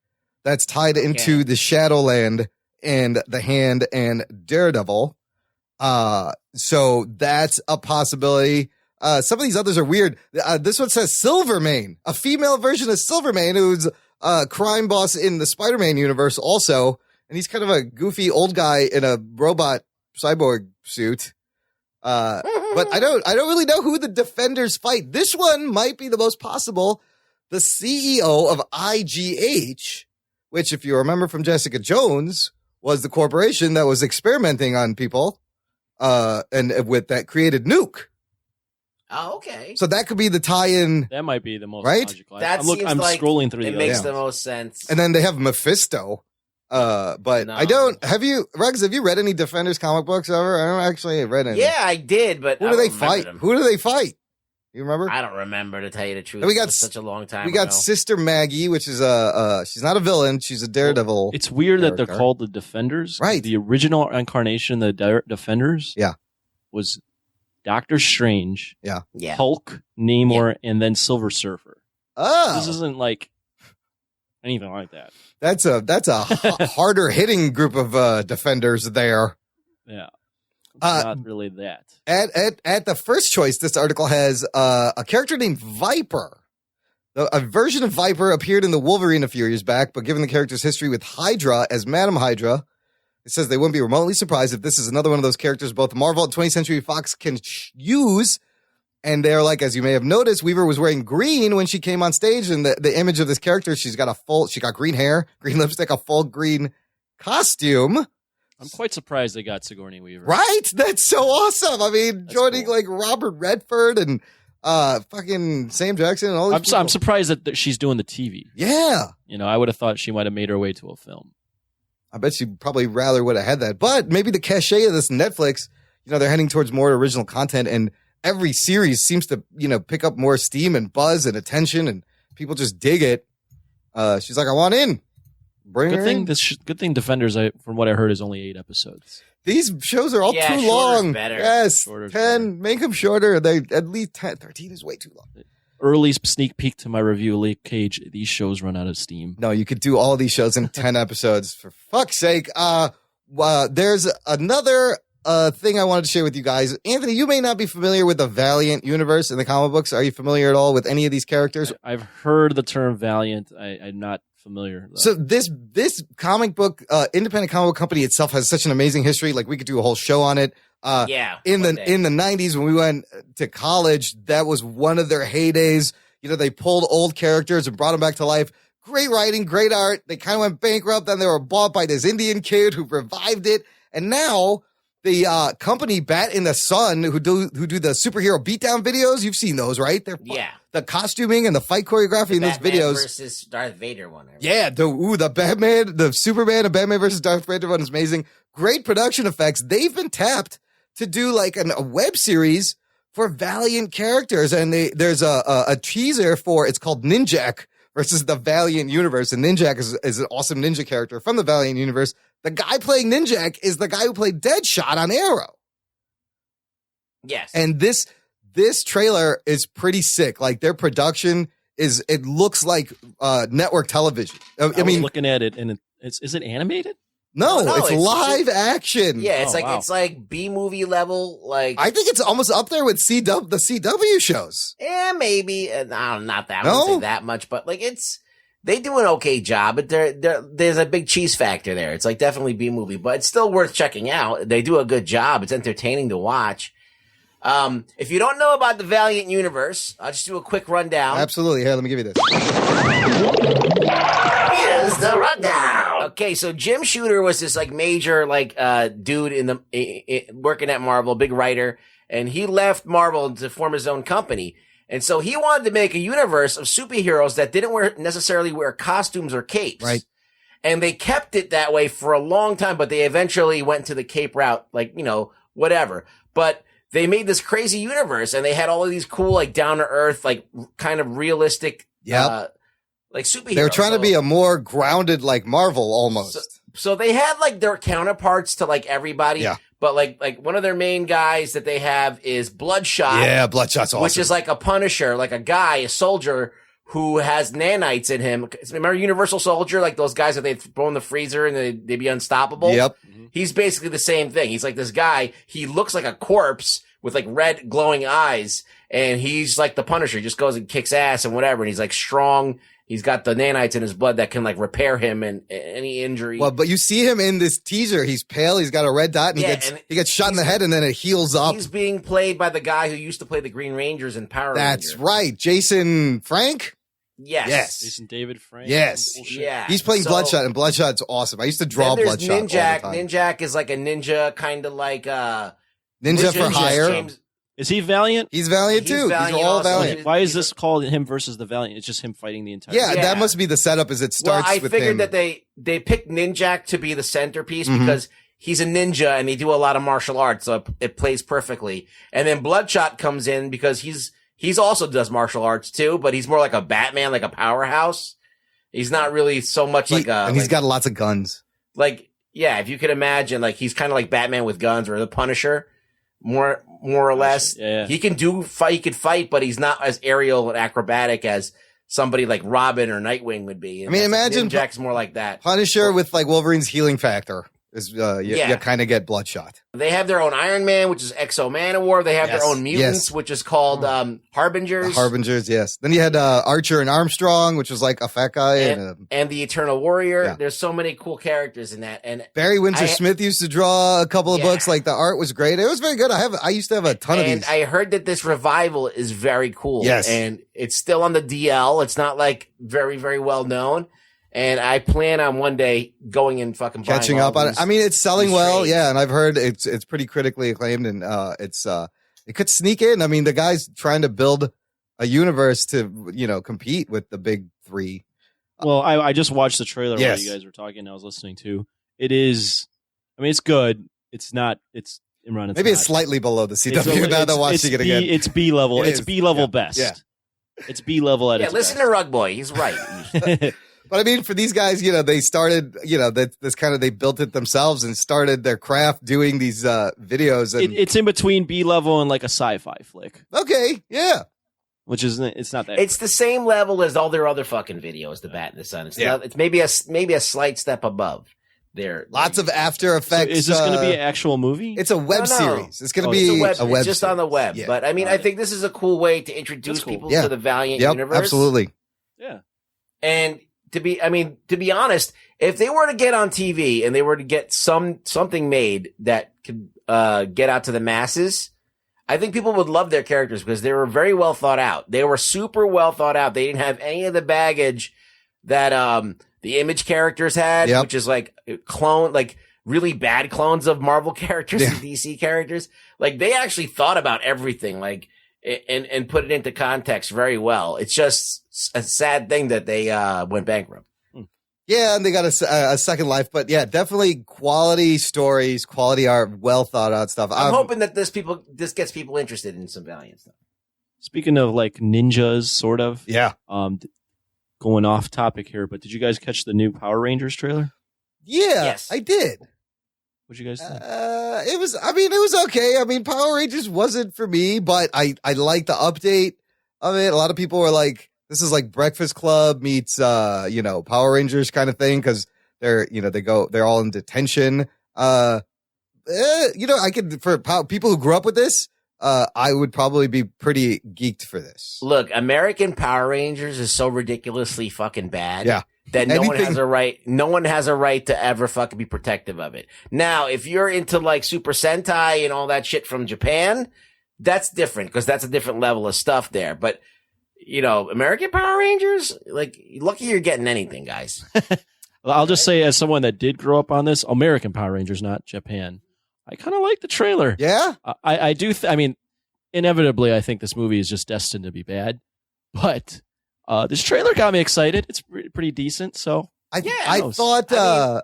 that's tied into the Shadowland and the Hand and Daredevil. So that's a possibility. Some of these others are weird. This one says Silvermane, a female version of Silvermane, who's a crime boss in the Spider-Man universe also. And he's kind of a goofy old guy in a robot cyborg suit. But I don't really know who the Defenders fight. This one might be the most possible. The CEO of IGH, which if you remember from Jessica Jones, was the corporation that was experimenting on people. And with that created Nuke. Oh, okay. So that could be the tie-in. That might be the most right? logical. I'm like scrolling through it makes the most sense. And then they have Mephisto. But no. Ruggs, have you read any Defenders comic books ever? I don't actually read any. Yeah, I did, but who do they fight? Who do they fight? You remember? I don't remember, to tell you the truth. We got such a long time. We got Sister Maggie, which is she's not a villain, she's a Daredevil. It's weird that they're called the Defenders. Right. The original incarnation, the Defenders, was Doctor Strange, Hulk, Namor, and then Silver Surfer. Oh, this isn't like anything like that. That's a harder hitting group of Defenders there. Yeah. Not really that. At the first choice, this article has a character named Viper. A version of Viper appeared in the Wolverine a few years back, but given the character's history with Hydra as Madam Hydra, it says they wouldn't be remotely surprised if this is another one of those characters both Marvel and 20th Century Fox can use. And they're like, as you may have noticed, Weaver was wearing green when she came on stage, and the image of this character, she got green hair, green lipstick, a full green costume. I'm quite surprised they got Sigourney Weaver. Right? That's so awesome. I mean, That's joining cool. like Robert Redford and fucking Sam Jackson and all these I'm surprised that she's doing the TV. Yeah. You know, I would have thought she might have made her way to a film. I bet she probably rather would have had that. But maybe the cachet of this Netflix, they're heading towards more original content, and every series seems to, pick up more steam and buzz and attention, and people just dig it. She's like, I want in. Bring her in. Good thing Defenders, from what I heard, is only 8 episodes. These shows are all too long. Better. Yes, shorter's 10. better. Make them shorter. They at least 10. 13 is way too long. Early sneak peek to my review, Lake Cage. These shows run out of steam. No, you could do all these shows in 10 episodes. For fuck's sake. There's another thing I wanted to share with you guys. Anthony, you may not be familiar with the Valiant universe in the comic books. Are you familiar at all with any of these characters? I've heard the term Valiant. I'm not familiar. Though. So this comic book, independent comic book company itself has such an amazing history. Like we could do a whole show on it. In the 90s when we went to college, that was one of their heydays. You know, they pulled old characters and brought them back to life. Great writing, great art. They kind of went bankrupt. Then they were bought by this Indian kid who revived it. And now the company Bat in the Sun, who do the superhero beatdown videos, you've seen those, right? The costuming and the fight choreography in those videos versus Darth Vader one. Yeah, the Batman, the Superman and Batman versus Darth Vader one is amazing. Great production effects. They've been tapped to do like a web series for Valiant characters, and there's a teaser for it's called Ninjak versus the Valiant universe, and Ninjak is an awesome ninja character from the Valiant universe. The guy playing Ninjak is the guy who played Deadshot on Arrow. Yes. And this trailer is pretty sick. Like their production it looks like network television. I mean, looking at it, and is it animated? No, it's live action. Yeah, it's like B movie level. Like I think it's almost up there with the CW shows. Yeah, maybe. Not that. I wouldn't say that much, but like they do an okay job. But there's a big cheese factor there. It's like definitely B movie, but it's still worth checking out. They do a good job. It's entertaining to watch. If you don't know about the Valiant universe, I'll just do a quick rundown. Absolutely. Here, let me give you this. Here's the rundown. Okay, so Jim Shooter was this like major dude in the working at Marvel, big writer, and he left Marvel to form his own company. And so he wanted to make a universe of superheroes that didn't necessarily wear costumes or capes. Right. And they kept it that way for a long time, but they eventually went to the cape route, whatever. But they made this crazy universe, and they had all of these cool, like down to earth, like kind of realistic, like superheroes. They're trying to be a more grounded, like Marvel almost. So they had like their counterparts to like everybody. Yeah. But like one of their main guys that they have is Bloodshot. Yeah, Bloodshot's awesome. Which is like a Punisher, like a soldier who has nanites in him. Remember Universal Soldier? Like those guys that they throw in the freezer and they'd be unstoppable? Yep. He's basically the same thing. He's like this guy. He looks like a corpse with like red glowing eyes. And he's like the Punisher. He just goes and kicks ass and whatever. And he's like strong. He's got the nanites in his blood that can like repair him and any injury. Well, but you see him in this teaser. He's pale. He's got a red dot, and he gets shot in the head, and then it heals up. He's being played by the guy who used to play the Green Rangers in Power Rangers. That's right, Jason Frank. Yes. Jason David Frank. Yes. Yeah. He's playing Bloodshot, and Bloodshot's awesome. I used to draw Bloodshot all the time. Ninjak is like a ninja, kind of like Ninja for Hire. Is he Valiant? He's Valiant too. He's all Valiant. Why is this called him versus the Valiant? It's just him fighting the entire. Yeah, that must be the setup. As it starts. Well, I with figured him. that they picked Ninjak to be the centerpiece because he's a ninja and they do a lot of martial arts, so it plays perfectly. And then Bloodshot comes in because he's also does martial arts too, but he's more like a Batman, like a powerhouse. He's not really so much and he's got lots of guns. Like, yeah, if you could imagine, like he's kind of like Batman with guns or the Punisher. More or less. Yeah. He can fight, but he's not as aerial and acrobatic as somebody like Robin or Nightwing would be. I mean, imagine Jack's more like that. Punisher with like Wolverine's healing factor is you kind of get Bloodshot. They have their own Iron Man, which is Exo Manowar. They have their own mutants, which is called Harbingers. The Harbingers, yes. Then you had Archer and Armstrong, which was like a fat guy, and the Eternal Warrior. Yeah. There's so many cool characters in that. And Barry Windsor Smith used to draw a couple of books. Like the art was great. It was very good. I used to have a ton of these. And I heard that this revival is very cool. Yes, and it's still on the DL. It's not like very, very well known. And I plan on one day going and fucking catching up on it. I mean, it's selling well, yeah, and I've heard it's pretty critically acclaimed, and it could sneak in. I mean, the guy's trying to build a universe to compete with the big three. Well, I just watched the trailer while you guys were talking. I was listening to. It is, I mean, it's good. It's not. It's Imran. It's slightly below the CW. Now that watching it again, it's B level. It's B level best. Yeah. It's B level at its listen best. to Rugboy. He's right. But I mean, for these guys, they started, they built it themselves and started their craft doing these videos. And it's in between B level and like a sci-fi flick. Okay, yeah. Which is, it's not that. It's the same level as all their other fucking videos, The Bat in the Sun. It's maybe a slight step above. There, lots of After Effects. So is this going to be an actual movie? It's a web series. It's going to be a web just series. on the web. Yeah. But I mean, I think this is a cool way to introduce people to the Valiant universe. Absolutely. Yeah. And to be honest, if they were to get on TV and they were to get something made that could get out to the masses, I think people would love their characters because they were very well thought out. They were super well thought out. They didn't have any of the baggage that the Image characters had, which is like really bad clones of Marvel characters and DC characters. Like they actually thought about everything, like and put it into context very well. It's just a sad thing that they went bankrupt. Yeah, and they got a second life, but yeah, definitely quality stories, quality art, well thought out stuff. I'm hoping that this gets people interested in some Valiant stuff. Speaking of like ninjas, sort of. Yeah. Going off topic here, but did you guys catch the new Power Rangers trailer? Yeah, yes. I did. What'd you guys think? It was okay. I mean, Power Rangers wasn't for me, but I like the update of it. A lot of people were like, this is like Breakfast Club meets, Power Rangers kind of thing. Cause they're all in detention. For people who grew up with this, I would probably be pretty geeked for this. Look, American Power Rangers is so ridiculously fucking bad. Yeah. That no one has a right to ever fucking be protective of it. Now, if you're into like Super Sentai and all that shit from Japan, that's different because that's a different level of stuff there. But, American Power Rangers, like, lucky you're getting anything, guys. Well, I'll just say, as someone that did grow up on this, American Power Rangers, not Japan, I kind of like the trailer. Yeah? I do. Inevitably, I think this movie is just destined to be bad. But this trailer got me excited. It's pretty decent. So I thought,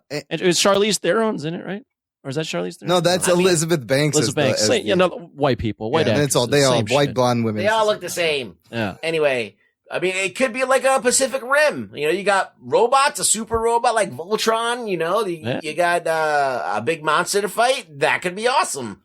and it's Charlize Theron's in it, right? Or is that Charlize Theron? No, that's Elizabeth Banks. White people, white actors. They all white blonde women. They all look the same. Yeah. Anyway, it could be like a Pacific Rim. You got robots, a super robot like Voltron. You got a big monster to fight. That could be awesome.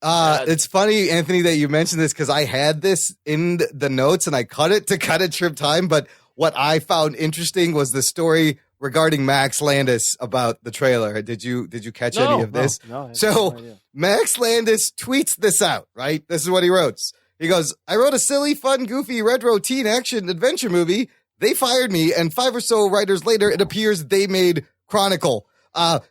It's funny, Anthony, that you mentioned this because I had this in the notes and I cut it to kind of trim time. But what I found interesting was the story regarding Max Landis about the trailer. Did you catch any of this? No, so Max Landis tweets this out, right? This is what he wrote. He goes, I wrote a silly, fun, goofy, retro teen action adventure movie. They fired me, and 5 or so writers later, it appears they made Chronicle.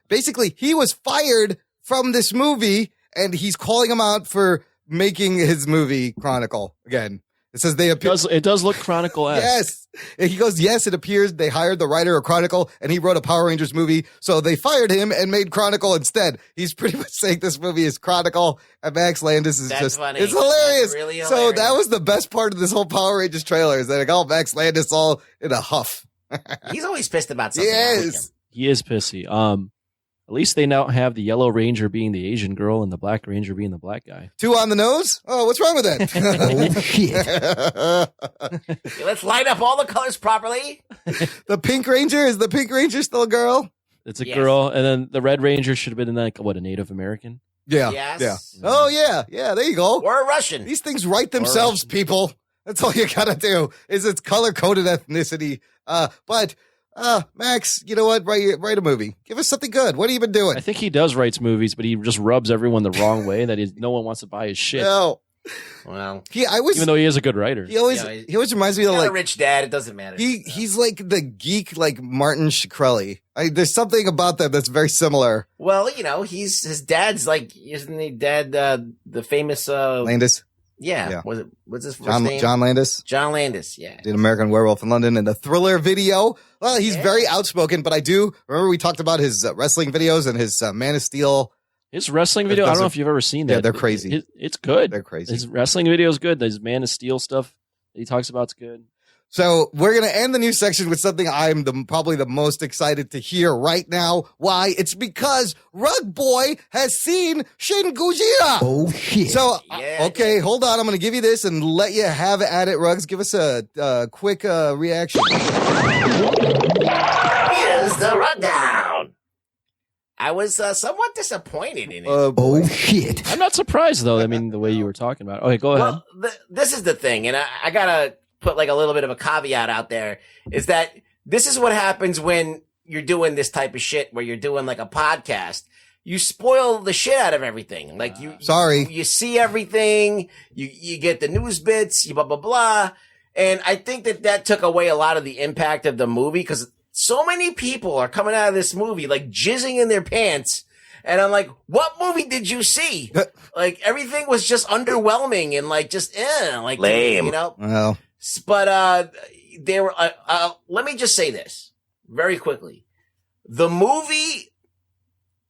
Basically, he was fired from this movie, and he's calling him out for making his movie Chronicle again. It says it does look Chronicle-esque. Yes. And he goes, yes, it appears they hired the writer of Chronicle and he wrote a Power Rangers movie. So they fired him and made Chronicle instead. He's pretty much saying this movie is Chronicle and Max Landis is funny. It's hilarious. That's really hilarious. So that was the best part of this whole Power Rangers trailer is that it got Max Landis all in a huff. He's always pissed about something. Yes. He is pissy. At least they now have the Yellow Ranger being the Asian girl and the Black Ranger being the black guy. 2 on the nose? Oh, what's wrong with that? Oh, shit. Let's light up all the colors properly. The Pink Ranger? Is the Pink Ranger still a girl? It's a girl. And then the Red Ranger should have been a Native American? Yeah. Yes. Yeah. Oh, yeah. Yeah, there you go. Or a Russian. These things write themselves, people. That's all you gotta do, is it's color-coded ethnicity. But Max, you know what? Write a movie. Give us something good. What have you been doing? I think he does write movies, but he just rubs everyone the wrong way that no one wants to buy his shit. No. Well, even though he is a good writer. He always reminds me of like a rich dad. It doesn't matter. He's like the geek, like Martin Shkreli. There's something about them that's very similar. Well, his dad's like, isn't he dad, the famous, Landis? Yeah. What's his first name? John Landis. John Landis, yeah. Did American Werewolf in London and the Thriller video. Well, he's very outspoken, but I do remember we talked about his wrestling videos and his Man of Steel. His wrestling video, I don't know if you've ever seen that. Yeah, they're crazy. It's good. They're crazy. His wrestling video is good. His Man of Steel stuff that he talks about is good. So we're going to end the news section with something I'm probably the most excited to hear right now. Why? It's because Rugboy has seen Shin Godzilla. Oh, shit. So, okay, hold on. I'm going to give you this and let you have at it, Rugs. Give us a quick reaction. Here's the rundown. I was somewhat disappointed in it. Oh, shit. I'm not surprised, though. The way you were talking about it. Okay, go ahead. Well, this is the thing, and I got to put like a little bit of a caveat out there, is that this is what happens when you're doing this type of shit where you're doing like a podcast. You spoil the shit out of everything. Like you see everything, you get the news bits, you blah, blah, blah. And I think that took away a lot of the impact of the movie because so many people are coming out of this movie like jizzing in their pants. And I'm like, what movie did you see? Like everything was just underwhelming and like just like lame, you know. Well, but they were. Let me just say this very quickly: the movie,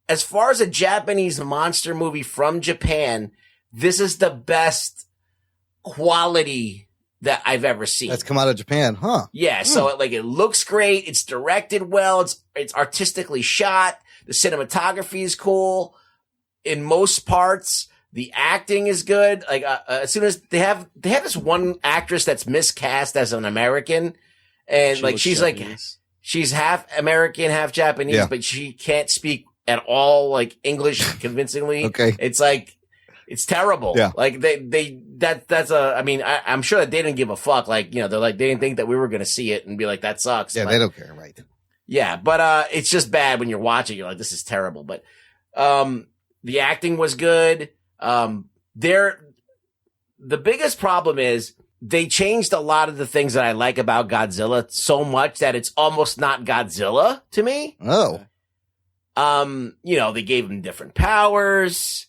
as far as a Japanese monster movie from Japan, this is the best quality that I've ever seen. That's come out of Japan, huh? Yeah. So like it looks great. It's directed well. It's artistically shot. The cinematography is cool in most parts. The acting is good. Like as soon as they have this one actress that's miscast as an American, and like she's Japanese. Like she's half American, half Japanese, but she can't speak at all like English convincingly. Okay, it's like it's terrible. Yeah, like that's a. I mean, I'm sure that they didn't give a fuck. Like they're like they didn't think that we were gonna see it and be like that sucks. Yeah, but, they don't care, right? Yeah, but it's just bad when you're watching. You're like, this is terrible. But the acting was good. The biggest problem is they changed a lot of the things that I like about Godzilla so much that it's almost not Godzilla to me. Oh. They gave him different powers.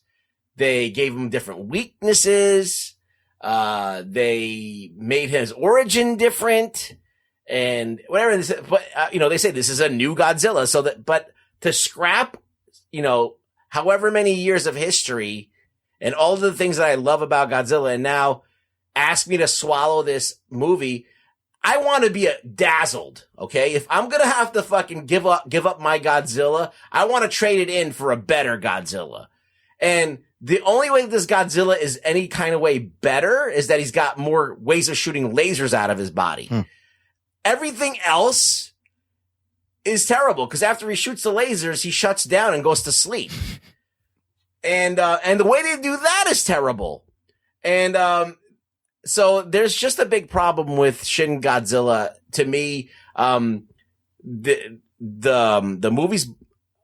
They gave him different weaknesses. They made his origin different and whatever. But, they say this is a new Godzilla. But to scrap, however many years of history and all of the things that I love about Godzilla and now ask me to swallow this movie, I want to be dazzled. Okay. If I'm going to have to fucking give up my Godzilla, I want to trade it in for a better Godzilla. And the only way this Godzilla is any kind of way better is that he's got more ways of shooting lasers out of his body. Everything else is terrible because after he shoots the lasers, he shuts down and goes to sleep. And the way they do that is terrible. And, so there's just a big problem with Shin Godzilla to me. The movie's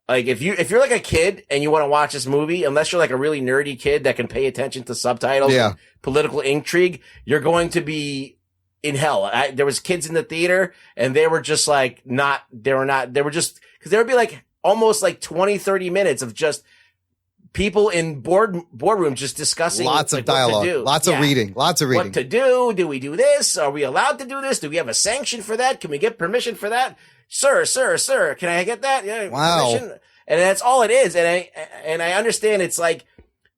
like, if you're like a kid and you want to watch this movie, unless you're like a really nerdy kid that can pay attention to subtitles, and political intrigue, you're going to be in hell. There was kids in the theater and they were just like, they were just, cause there would be like almost like 20, 30 minutes of just people in boardrooms just discussing lots of dialogue, lots of reading. What to do? Do we do this? Are we allowed to do this? Do we have a sanction for that? Can we get permission for that? Sir, can I get that? Yeah. Wow. Permission? And that's all it is. And I understand it's like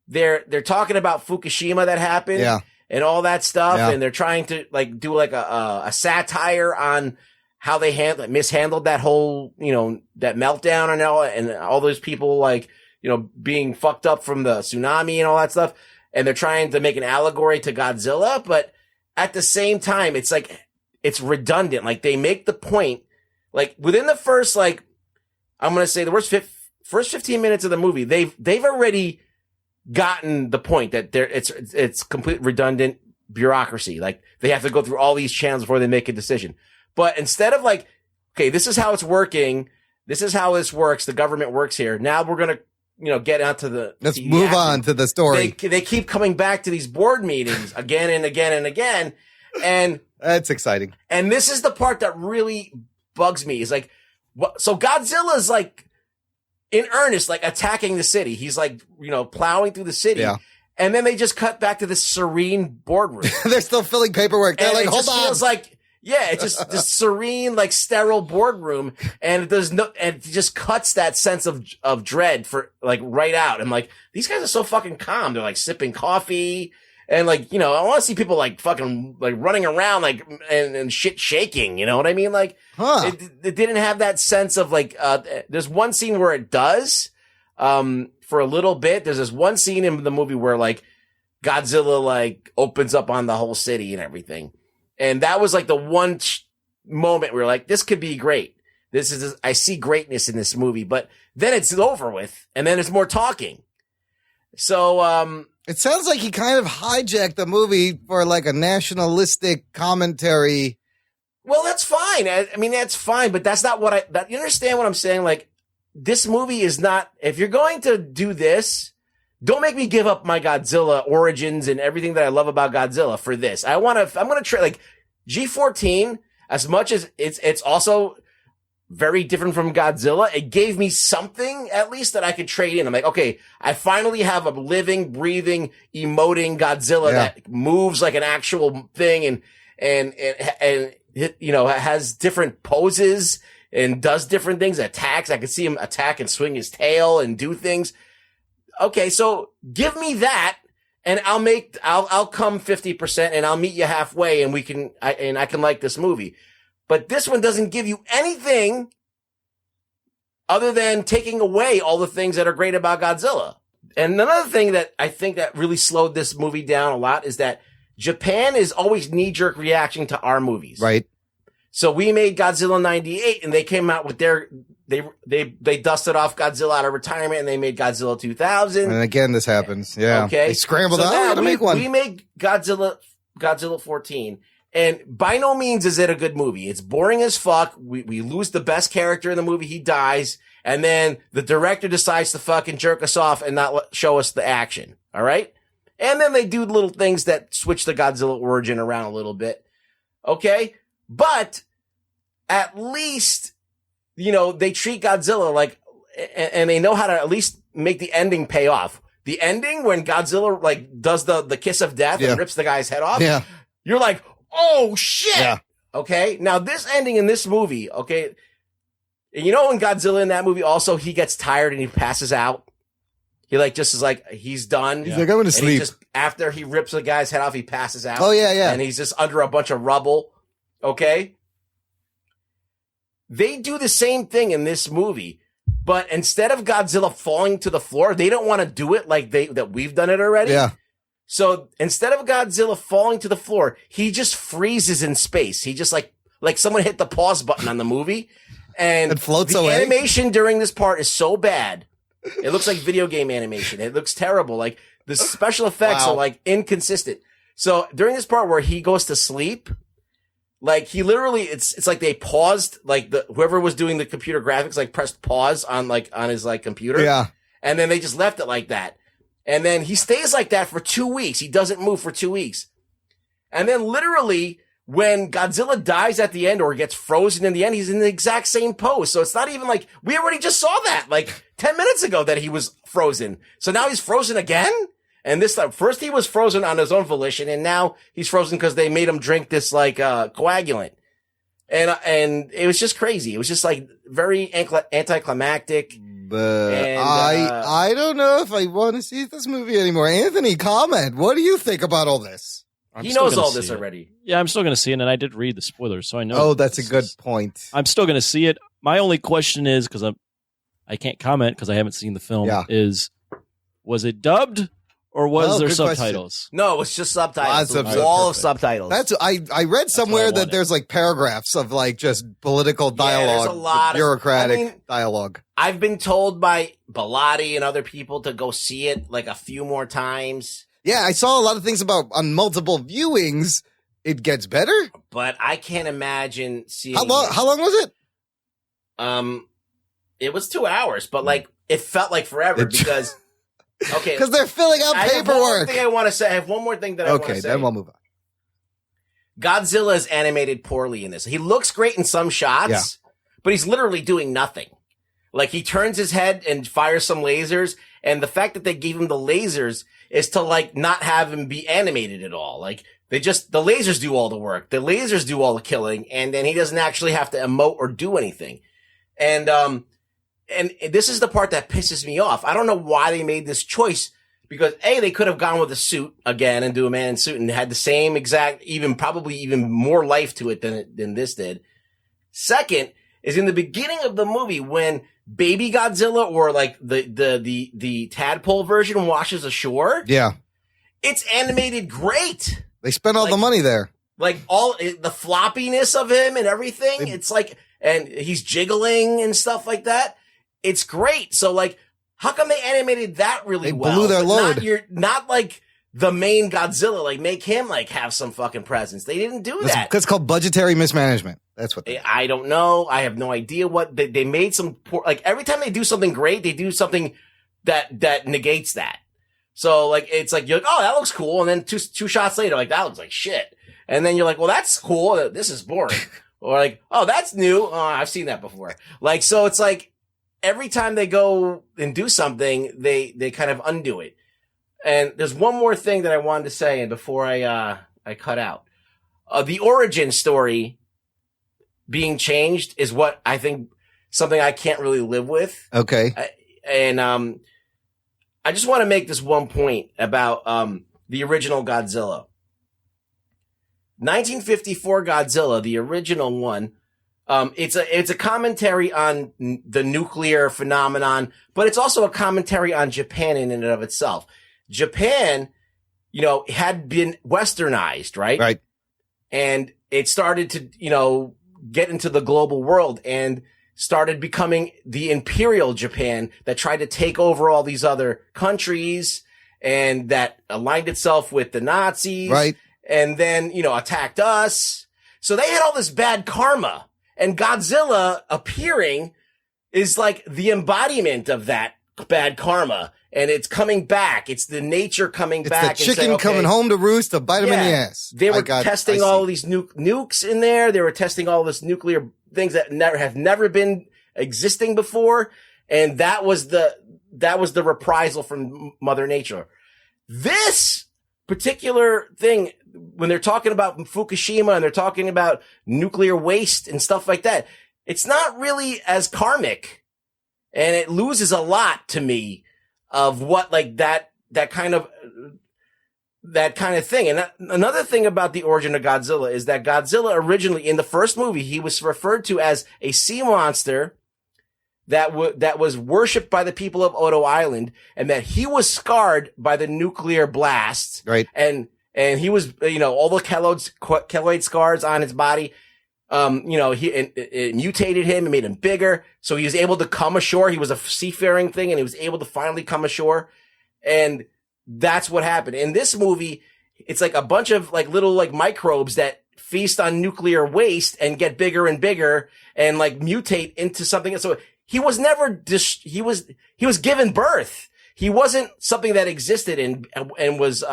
they're talking about Fukushima that happened and all that stuff. And they're trying to like do like a satire on how they mishandled that whole, that meltdown and all those people like, being fucked up from the tsunami and all that stuff. And they're trying to make an allegory to Godzilla. But at the same time, it's like, it's redundant. Like they make the point, like within the first, like, I'm going to say the first 15 minutes of the movie, they've already gotten the point that it's complete redundant bureaucracy. Like they have to go through all these channels before they make a decision. But instead of like, okay, this is how it's working. This is how this works. The government works here. Now we're going to, get onto let's move on to the story. They keep coming back to these board meetings again and again and again. And that's exciting. And this is the part that really bugs me is like, so Godzilla's like in earnest, like attacking the city. He's like, plowing through the city. Yeah. And then they just cut back to this serene boardroom. They're still filling paperwork. They're like, hold on. Feels like, it's just this serene, like sterile boardroom. And and it just cuts that sense of dread for like right out. I'm like, these guys are so fucking calm. They're like sipping coffee. And like, I want to see people like fucking like running around like and shit shaking. You know what I mean? Like, it didn't have that sense of like, there's one scene where it does, for a little bit. There's this one scene in the movie where like Godzilla like opens up on the whole city and everything. And that was like the one moment where like, this could be great. I see greatness in this movie, but then it's over with and then it's more talking. So, it sounds like he kind of hijacked the movie for like a nationalistic commentary. Well, that's fine. I mean, that's fine, but that's not what you understand what I'm saying? Like, this movie is not, if you're going to do this, don't make me give up my Godzilla origins and everything that I love about Godzilla for this. I'm going to try, like, G14, as much as it's also very different from Godzilla, it gave me something at least that I could trade in. I'm like, okay, I finally have a living, breathing, emoting Godzilla that moves like an actual thing and you know, has different poses and does different things, attacks. I could see him attack and swing his tail and do things. Okay, so give me that and I'll come 50% and I'll meet you halfway and I can like this movie. But this one doesn't give you anything other than taking away all the things that are great about Godzilla. And another thing that I think that really slowed this movie down a lot is that Japan is always knee-jerk reaction to our movies. Right. So we made Godzilla 98 and they came out with they dusted off Godzilla out of retirement and they made Godzilla 2000. And again, this happens. Yeah. Okay. They scrambled out to make one. We made Godzilla 14. And by no means is it a good movie. It's boring as fuck. We lose the best character in the movie. He dies. And then the director decides to fucking jerk us off and not show us the action. All right. And then they do little things that switch the Godzilla origin around a little bit. Okay. But at least, you know, they treat Godzilla like, and they know how to at least make the ending pay off. The ending when Godzilla like does the kiss of death and rips the guy's head off. Yeah. You're like, oh shit. Yeah. Okay. Now this ending in this movie. Okay. You know, in Godzilla in that movie also, he gets tired and he passes out. He like just is like, he's done. He's like, I'm going to sleep. After he rips the guy's head off, he passes out. Oh yeah. Yeah. And he's just under a bunch of rubble. Okay. They do the same thing in this movie, but instead of Godzilla falling to the floor, they don't want to do it like that we've done it already. Yeah. So instead of Godzilla falling to the floor, he just freezes in space. He just like someone hit the pause button on the movie and floats the away. Animation during this part is so bad. It looks like video game animation. It looks terrible. Like the special effects are like inconsistent. So during this part where he goes to sleep, like he literally, it's like they paused, like whoever was doing the computer graphics, like pressed pause on his like computer. Yeah. And then they just left it like that. And then he stays like that for 2 weeks. He doesn't move for 2 weeks. And then literally when Godzilla dies at the end or gets frozen in the end, he's in the exact same pose. So it's not even like, we already just saw that like 10 minutes ago that he was frozen. So now he's frozen again? And this time, first he was frozen on his own volition, and now he's frozen because they made him drink this like coagulant, and it was just crazy. It was just like very anticlimactic. But I don't know if I want to see this movie anymore. Anthony, comment. What do you think about all this? He knows all this already. Yeah, I'm still going to see it, and I did read the spoilers, so I know. Oh, that's a good point. I'm still going to see it. My only question is, because I can't comment because I haven't seen the film, was it dubbed? Or was there subtitles? Question. No, it's just subtitles. Wall of subtitles. That's I read somewhere that there's like paragraphs of like just political dialogue, there's a lot bureaucratic dialogue. I've been told by Bilotti and other people to go see it like a few more times. Yeah, I saw a lot of things about on multiple viewings. It gets better, but I can't imagine seeing. How long was it? It was 2 hours, but like it felt like forever because. Okay, because they're filling out paperwork. I have one more thing I want to say. I have one more thing that I want to say. Okay, then we'll move on. Godzilla is animated poorly in this. He looks great in some shots, but he's literally doing nothing. Like he turns his head and fires some lasers, and the fact that they gave him the lasers is to like not have him be animated at all. Like the lasers do all the work. The lasers do all the killing, and then he doesn't actually have to emote or do anything. And this is the part that pisses me off. I don't know why they made this choice because they could have gone with a suit again and do a man in suit and had the same exact, probably even more life to it than this did. Second is in the beginning of the movie when baby Godzilla or like the tadpole version washes ashore. Yeah. It's animated great. They spent all the money there. Like all the floppiness of him and everything. It's like, and he's jiggling and stuff like that. It's great. So like, how come they animated that really well? Blew their load. Not like the main Godzilla, like make him like have some fucking presence. They didn't do that. It's called budgetary mismanagement. That's what I don't know. I have no idea what they made some poor, like every time they do something great, they do something that negates that. So like, it's like, you're like, oh, that looks cool. And then two shots later, like that looks like shit. And then you're like, well, that's cool. This is boring. Or like, oh, that's new. Oh, I've seen that before. Like, so it's like every time they go and do something, they kind of undo it. And there's one more thing that I wanted to say, and before I cut out, the origin story being changed is what I think something I can't really live with. Okay. I just want to make this one point about the original Godzilla. 1954 Godzilla, the original one. It's a commentary on the nuclear phenomenon, but it's also a commentary on Japan in and of itself. Japan, had been westernized, right? Right. And it started to, get into the global world and started becoming the imperial Japan that tried to take over all these other countries and that aligned itself with the Nazis. Right. And then, attacked us. So they had all this bad karma, and Godzilla appearing is like the embodiment of that bad karma. And it's coming back. It's the nature coming back. It's the chicken coming home to roost to bite him in the ass. They were testing all these nukes in there. They were testing all this nuclear things that have never been existing before. And that was the reprisal from Mother Nature. This particular thing, when they're talking about Fukushima and they're talking about nuclear waste and stuff like that, it's not really as karmic, and it loses a lot to me of what like that kind of thing. And another thing about the origin of Godzilla is that Godzilla originally in the first movie, he was referred to as a sea monster that was worshipped by the people of Odo Island, and that he was scarred by the nuclear blast. Right. And he was, all the keloid scars on his body. It mutated him and made him bigger. So he was able to come ashore. He was a seafaring thing, and he was able to finally come ashore. And that's what happened. In this movie, it's like a bunch of like little like microbes that feast on nuclear waste and get bigger and bigger and like mutate into something. So he was never he was given birth. He wasn't something that existed and was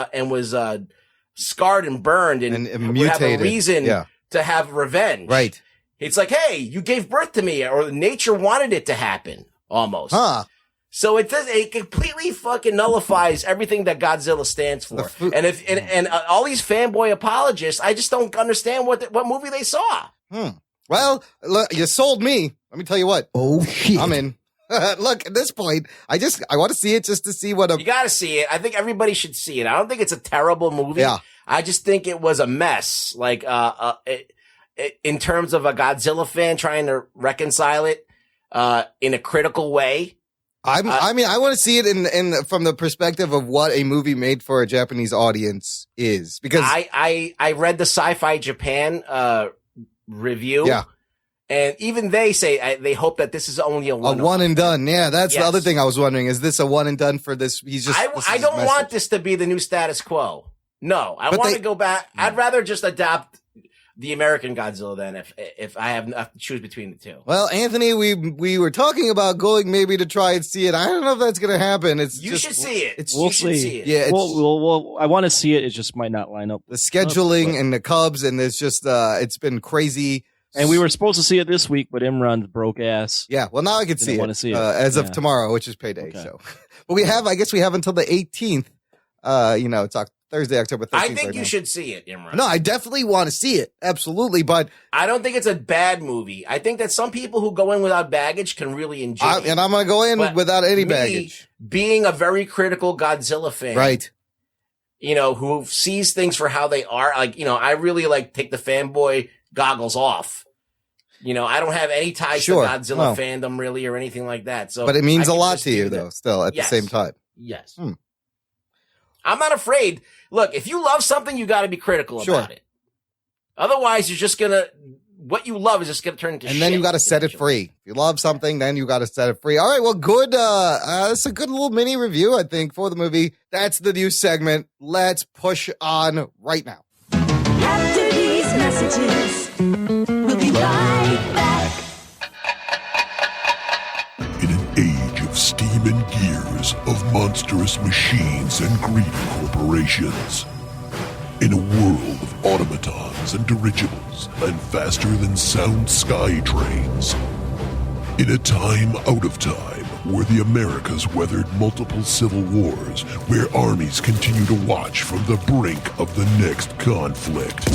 scarred and burned and mutated. Would have a reason to have revenge. Right. It's like, hey, you gave birth to me, or nature wanted it to happen, almost. Huh. So it completely fucking nullifies everything that Godzilla stands for. And all these fanboy apologists, I just don't understand what movie they saw. Well, look, you sold me. Let me tell you what. Oh shit. I'm in. Look, at this point, I want to see it just to see what You gotta see it. I think everybody should see it. I don't think it's a terrible movie. Yeah. I just think it was a mess. Like, in terms of a Godzilla fan trying to reconcile it, in a critical way. I want to see it in from the perspective of what a movie made for a Japanese audience is, because I read the Sci-Fi Japan, review. Yeah. And even they say they hope that this is only a one and done. Yeah, that's the other thing I was wondering. Is this a one and done for this? I don't want this to be the new status quo. No, I want to go back. I'd rather just adopt the American Godzilla than if I have to choose between the two. Well, Anthony, we were talking about going maybe to try and see it. I don't know if that's going to happen. You should see it. We'll see. Yeah. Well, I want to see it. It just might not line up. The scheduling and the Cubs, and there's just it's been crazy. And we were supposed to see it this week, but Imran's broke ass. Yeah, well, now I can see it, see it. As of tomorrow, which is payday. Okay. So, but I guess we have until the 18th. It's Thursday, October 13th. I think you should see it, Imran. No, I definitely want to see it. Absolutely, but I don't think it's a bad movie. I think that some people who go in without baggage can really enjoy it. And I'm going to go in without any baggage. Being a very critical Godzilla fan. Right. Who sees things for how they are. Like, I really take the fanboy goggles off. I don't have any ties to Godzilla fandom really or anything like that. So, but it means a lot to you though, still at the same time. Yes. I'm not afraid. Look, if you love something, you got to be critical about it. Otherwise, you're just what you love is just going to turn into shit. And then you got to set it free. If you love something, then you got to set it free. All right, well, good. It's a good little mini review, I think, for the movie. That's the news segment. Let's push on right now. After these messages, we'll be right back. In an age of steam and gears, of monstrous machines and greedy corporations, In a world of automatons and dirigibles and faster than sound sky trains. In a time out of time where the Americas weathered multiple civil wars, where armies continue to watch from the brink of the next conflict.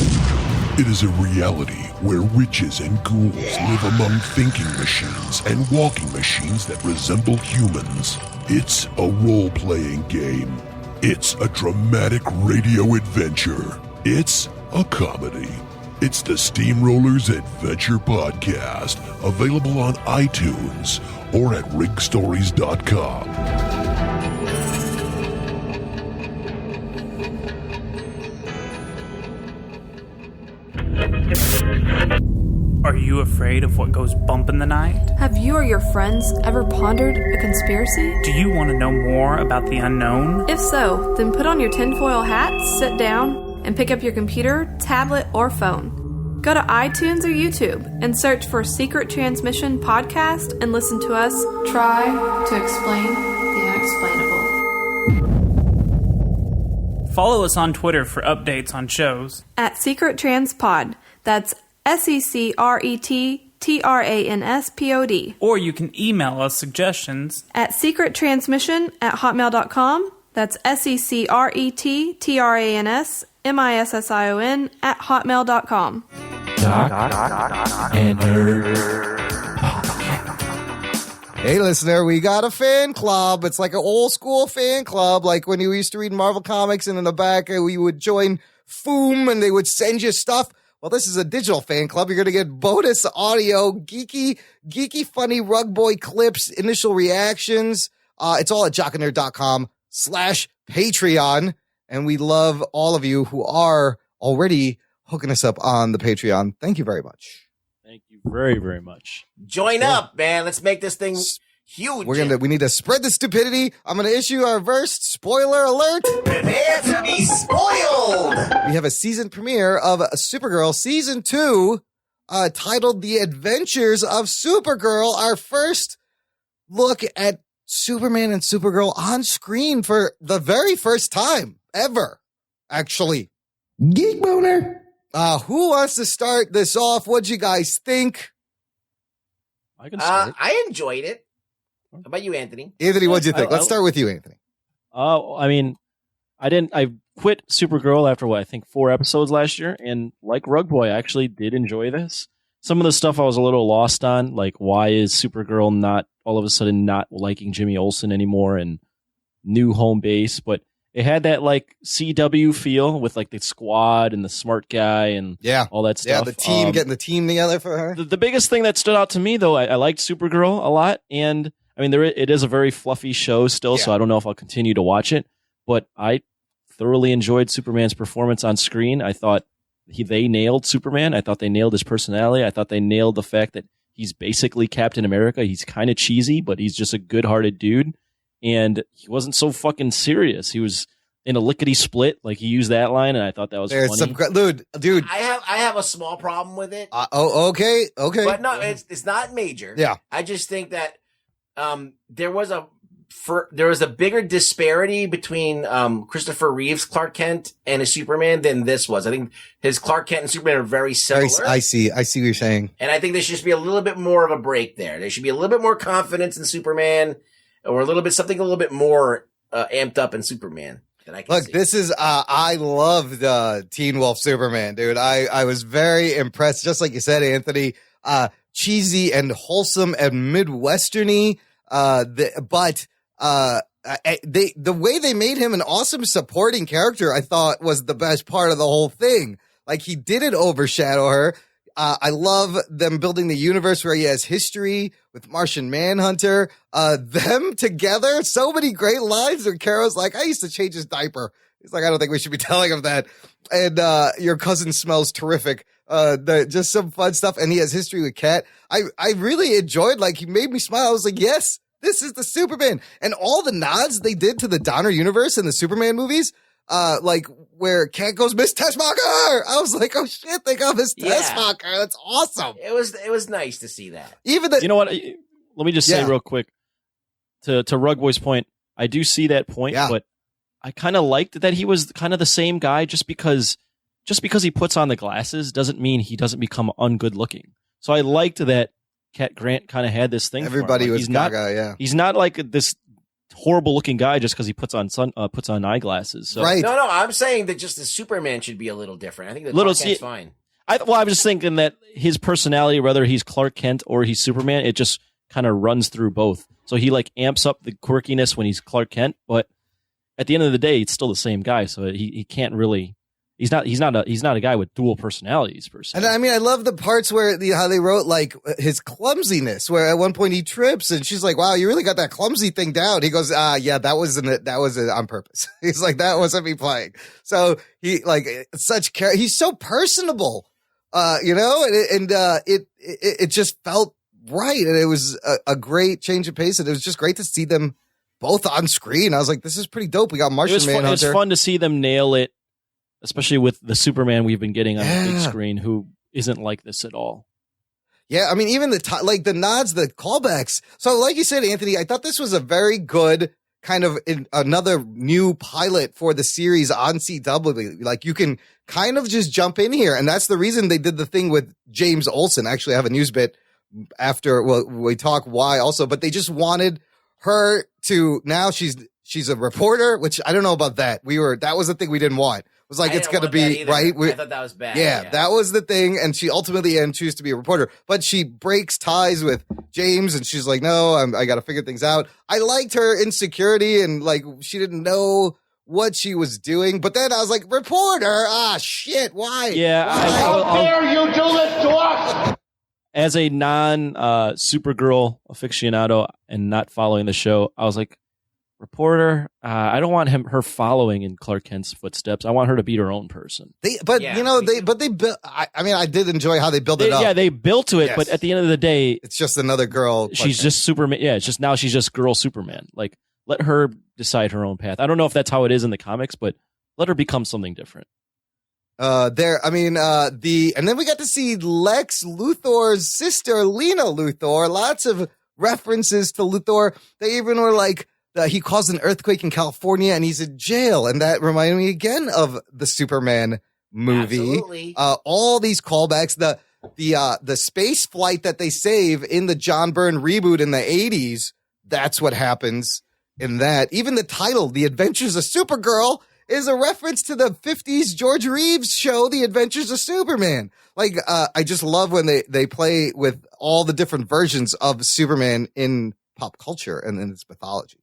It is a reality where witches and ghouls live among thinking machines and walking machines that resemble humans. It's a role-playing game. It's a dramatic radio adventure. It's a comedy. It's the Steamrollers Adventure Podcast, available on iTunes or at rigstories.com. Are you afraid of what goes bump in the night? Have you or your friends ever pondered a conspiracy? Do you want to know more about the unknown? If so, then put on your tinfoil hat, sit down, and pick up your computer, tablet, or phone. Go to iTunes or YouTube and search for Secret Transmission Podcast and listen to us try to explain the unexplainable. Follow us on Twitter for updates on shows. At Secret Trans Pod. That's SecretTranspod. Or you can email us suggestions at secrettransmission@hotmail.com. That's secrettransmission@hotmail.com. Jock and Hey, listener, we got a fan club. It's like an old school fan club, like when you used to read Marvel Comics and in the back we would join Foom and they would send you stuff. Well, this is a digital fan club. You're going to get bonus audio, geeky, funny Rugboy clips, initial reactions. It's all at jockandnerd.com/Patreon. And we love all of you who are already hooking us up on the Patreon. Thank you very much. Thank you very, very much. Join up, man. Let's make this thing huge. We need to spread the stupidity. I'm going to issue our first spoiler alert. Prepare to be spoiled. We have a season premiere of Supergirl Season 2, titled The Adventures of Supergirl. Our first look at Superman and Supergirl on screen for the very first time ever, actually. Geek boner. Who wants to start this off? What'd you guys think? I can start. I enjoyed it. How about you, Anthony? Anthony, what'd you think? Let's start with you, Anthony. I mean, I quit Supergirl after I think 4 episodes last year, and like Rugboy, I actually did enjoy this. Some of the stuff I was a little lost on, like why is Supergirl not all of a sudden not liking Jimmy Olsen anymore and new home base, but it had that like CW feel with like the squad and the smart guy and all that stuff. Yeah, the team, getting the team together for her. The biggest thing that stood out to me, though, I liked Supergirl a lot, and I mean, it is a very fluffy show still, so I don't know if I'll continue to watch it, but I thoroughly enjoyed Superman's performance on screen. I thought they nailed Superman. I thought they nailed his personality. I thought they nailed the fact that he's basically Captain America. He's kind of cheesy, but he's just a good-hearted dude, and he wasn't so fucking serious. He was in a lickety split, like he used that line, and I thought that was funny. Dude. I have a small problem with it. Okay. But no, it's not major. Yeah. I just think that there was a bigger disparity between Christopher Reeve's Clark Kent and his Superman than this was. I think his Clark Kent and Superman are very similar. I see what you're saying. And I think there should be a little bit more of a break there. There should be a little bit more confidence in Superman, or something a little bit more amped up in Superman. Look, this is, I loved Teen Wolf Superman, dude. I was very impressed, just like you said, Anthony, cheesy and wholesome and Midwesterny, but the way they made him an awesome supporting character, I thought was the best part of the whole thing. Like, he didn't overshadow her. I love them building the universe where he has history with Martian Manhunter. Them together, so many great lines where Carol's like, I used to change his diaper. He's like, I don't think we should be telling him that. And your cousin smells terrific. Just some fun stuff. And he has history with Kat. I really enjoyed, like, he made me smile. I was like, yes, this is the Superman. And all the nods they did to the Donner universe in the Superman movies, like where Kat goes, Miss Teschmacher. I was like, oh shit, they got Miss Teschmacher. That's awesome. It was nice to see that. You know what? Let me just say real quick to Rugboy's point. I do see that point, but I kind of liked that he was kind of the same guy. Just because he puts on the glasses doesn't mean he doesn't become ungood looking. So I liked that Cat Grant kind of had this thing. Everybody was gaga, yeah. He's not like this horrible looking guy just because he puts on eyeglasses. So. Right. No, I'm saying that just the Superman should be a little different. I think that's fine. I was just thinking that his personality, whether he's Clark Kent or he's Superman, it just kind of runs through both. So he like amps up the quirkiness when he's Clark Kent, but at the end of the day, it's still the same guy. So he can't really. He's not a guy with dual personalities per se. And I mean, I love the parts where how they wrote like his clumsiness, where at one point he trips and she's like, "Wow, you really got that clumsy thing down." He goes, yeah, that was on purpose." He's like, "That wasn't me playing." So he like he's so personable, and it just felt right, and it was a great change of pace, and it was just great to see them both on screen. I was like, "This is pretty dope." We got Martian Manhunter. It's fun to see them nail it. Especially with the Superman we've been getting on the big screen, who isn't like this at all. Yeah, I mean, even the nods, the callbacks. So, like you said, Anthony, I thought this was a very good kind of another new pilot for the series on CW. Like, you can kind of just jump in here, and that's the reason they did the thing with James Olsen. Actually, I have a news bit after. Well, we talk why also, but they just wanted her to now she's a reporter, which I don't know about that. That was the thing we didn't want. It was like, it's going to be right. I thought that was bad. Yeah, that was the thing. And she ultimately chooses to be a reporter, but she breaks ties with James and she's like, "No, I got to figure things out." I liked her insecurity and like, she didn't know what she was doing. But then I was like, reporter, shit. Why? Yeah. How dare you do this to us? As a Supergirl aficionado and not following the show, I was like, reporter, I don't want her following in Clark Kent's footsteps. I want her to be her own person. I did enjoy how they built it up. Yeah, they built to it, yes. But at the end of the day, it's just another girl. She's just Superman. Yeah, she's just girl Superman. Like, let her decide her own path. I don't know if that's how it is in the comics, but let her become something different. And then we got to see Lex Luthor's sister, Lena Luthor. Lots of references to Luthor. They even were like, he caused an earthquake in California and he's in jail. And that reminded me again of the Superman movie. Absolutely. All these callbacks, the space flight that they save in the John Byrne reboot in the 80s. That's what happens in that. Even the title, The Adventures of Supergirl, is a reference to the 50s George Reeves show, The Adventures of Superman. Like, I just love when they play with all the different versions of Superman in pop culture and in its mythology.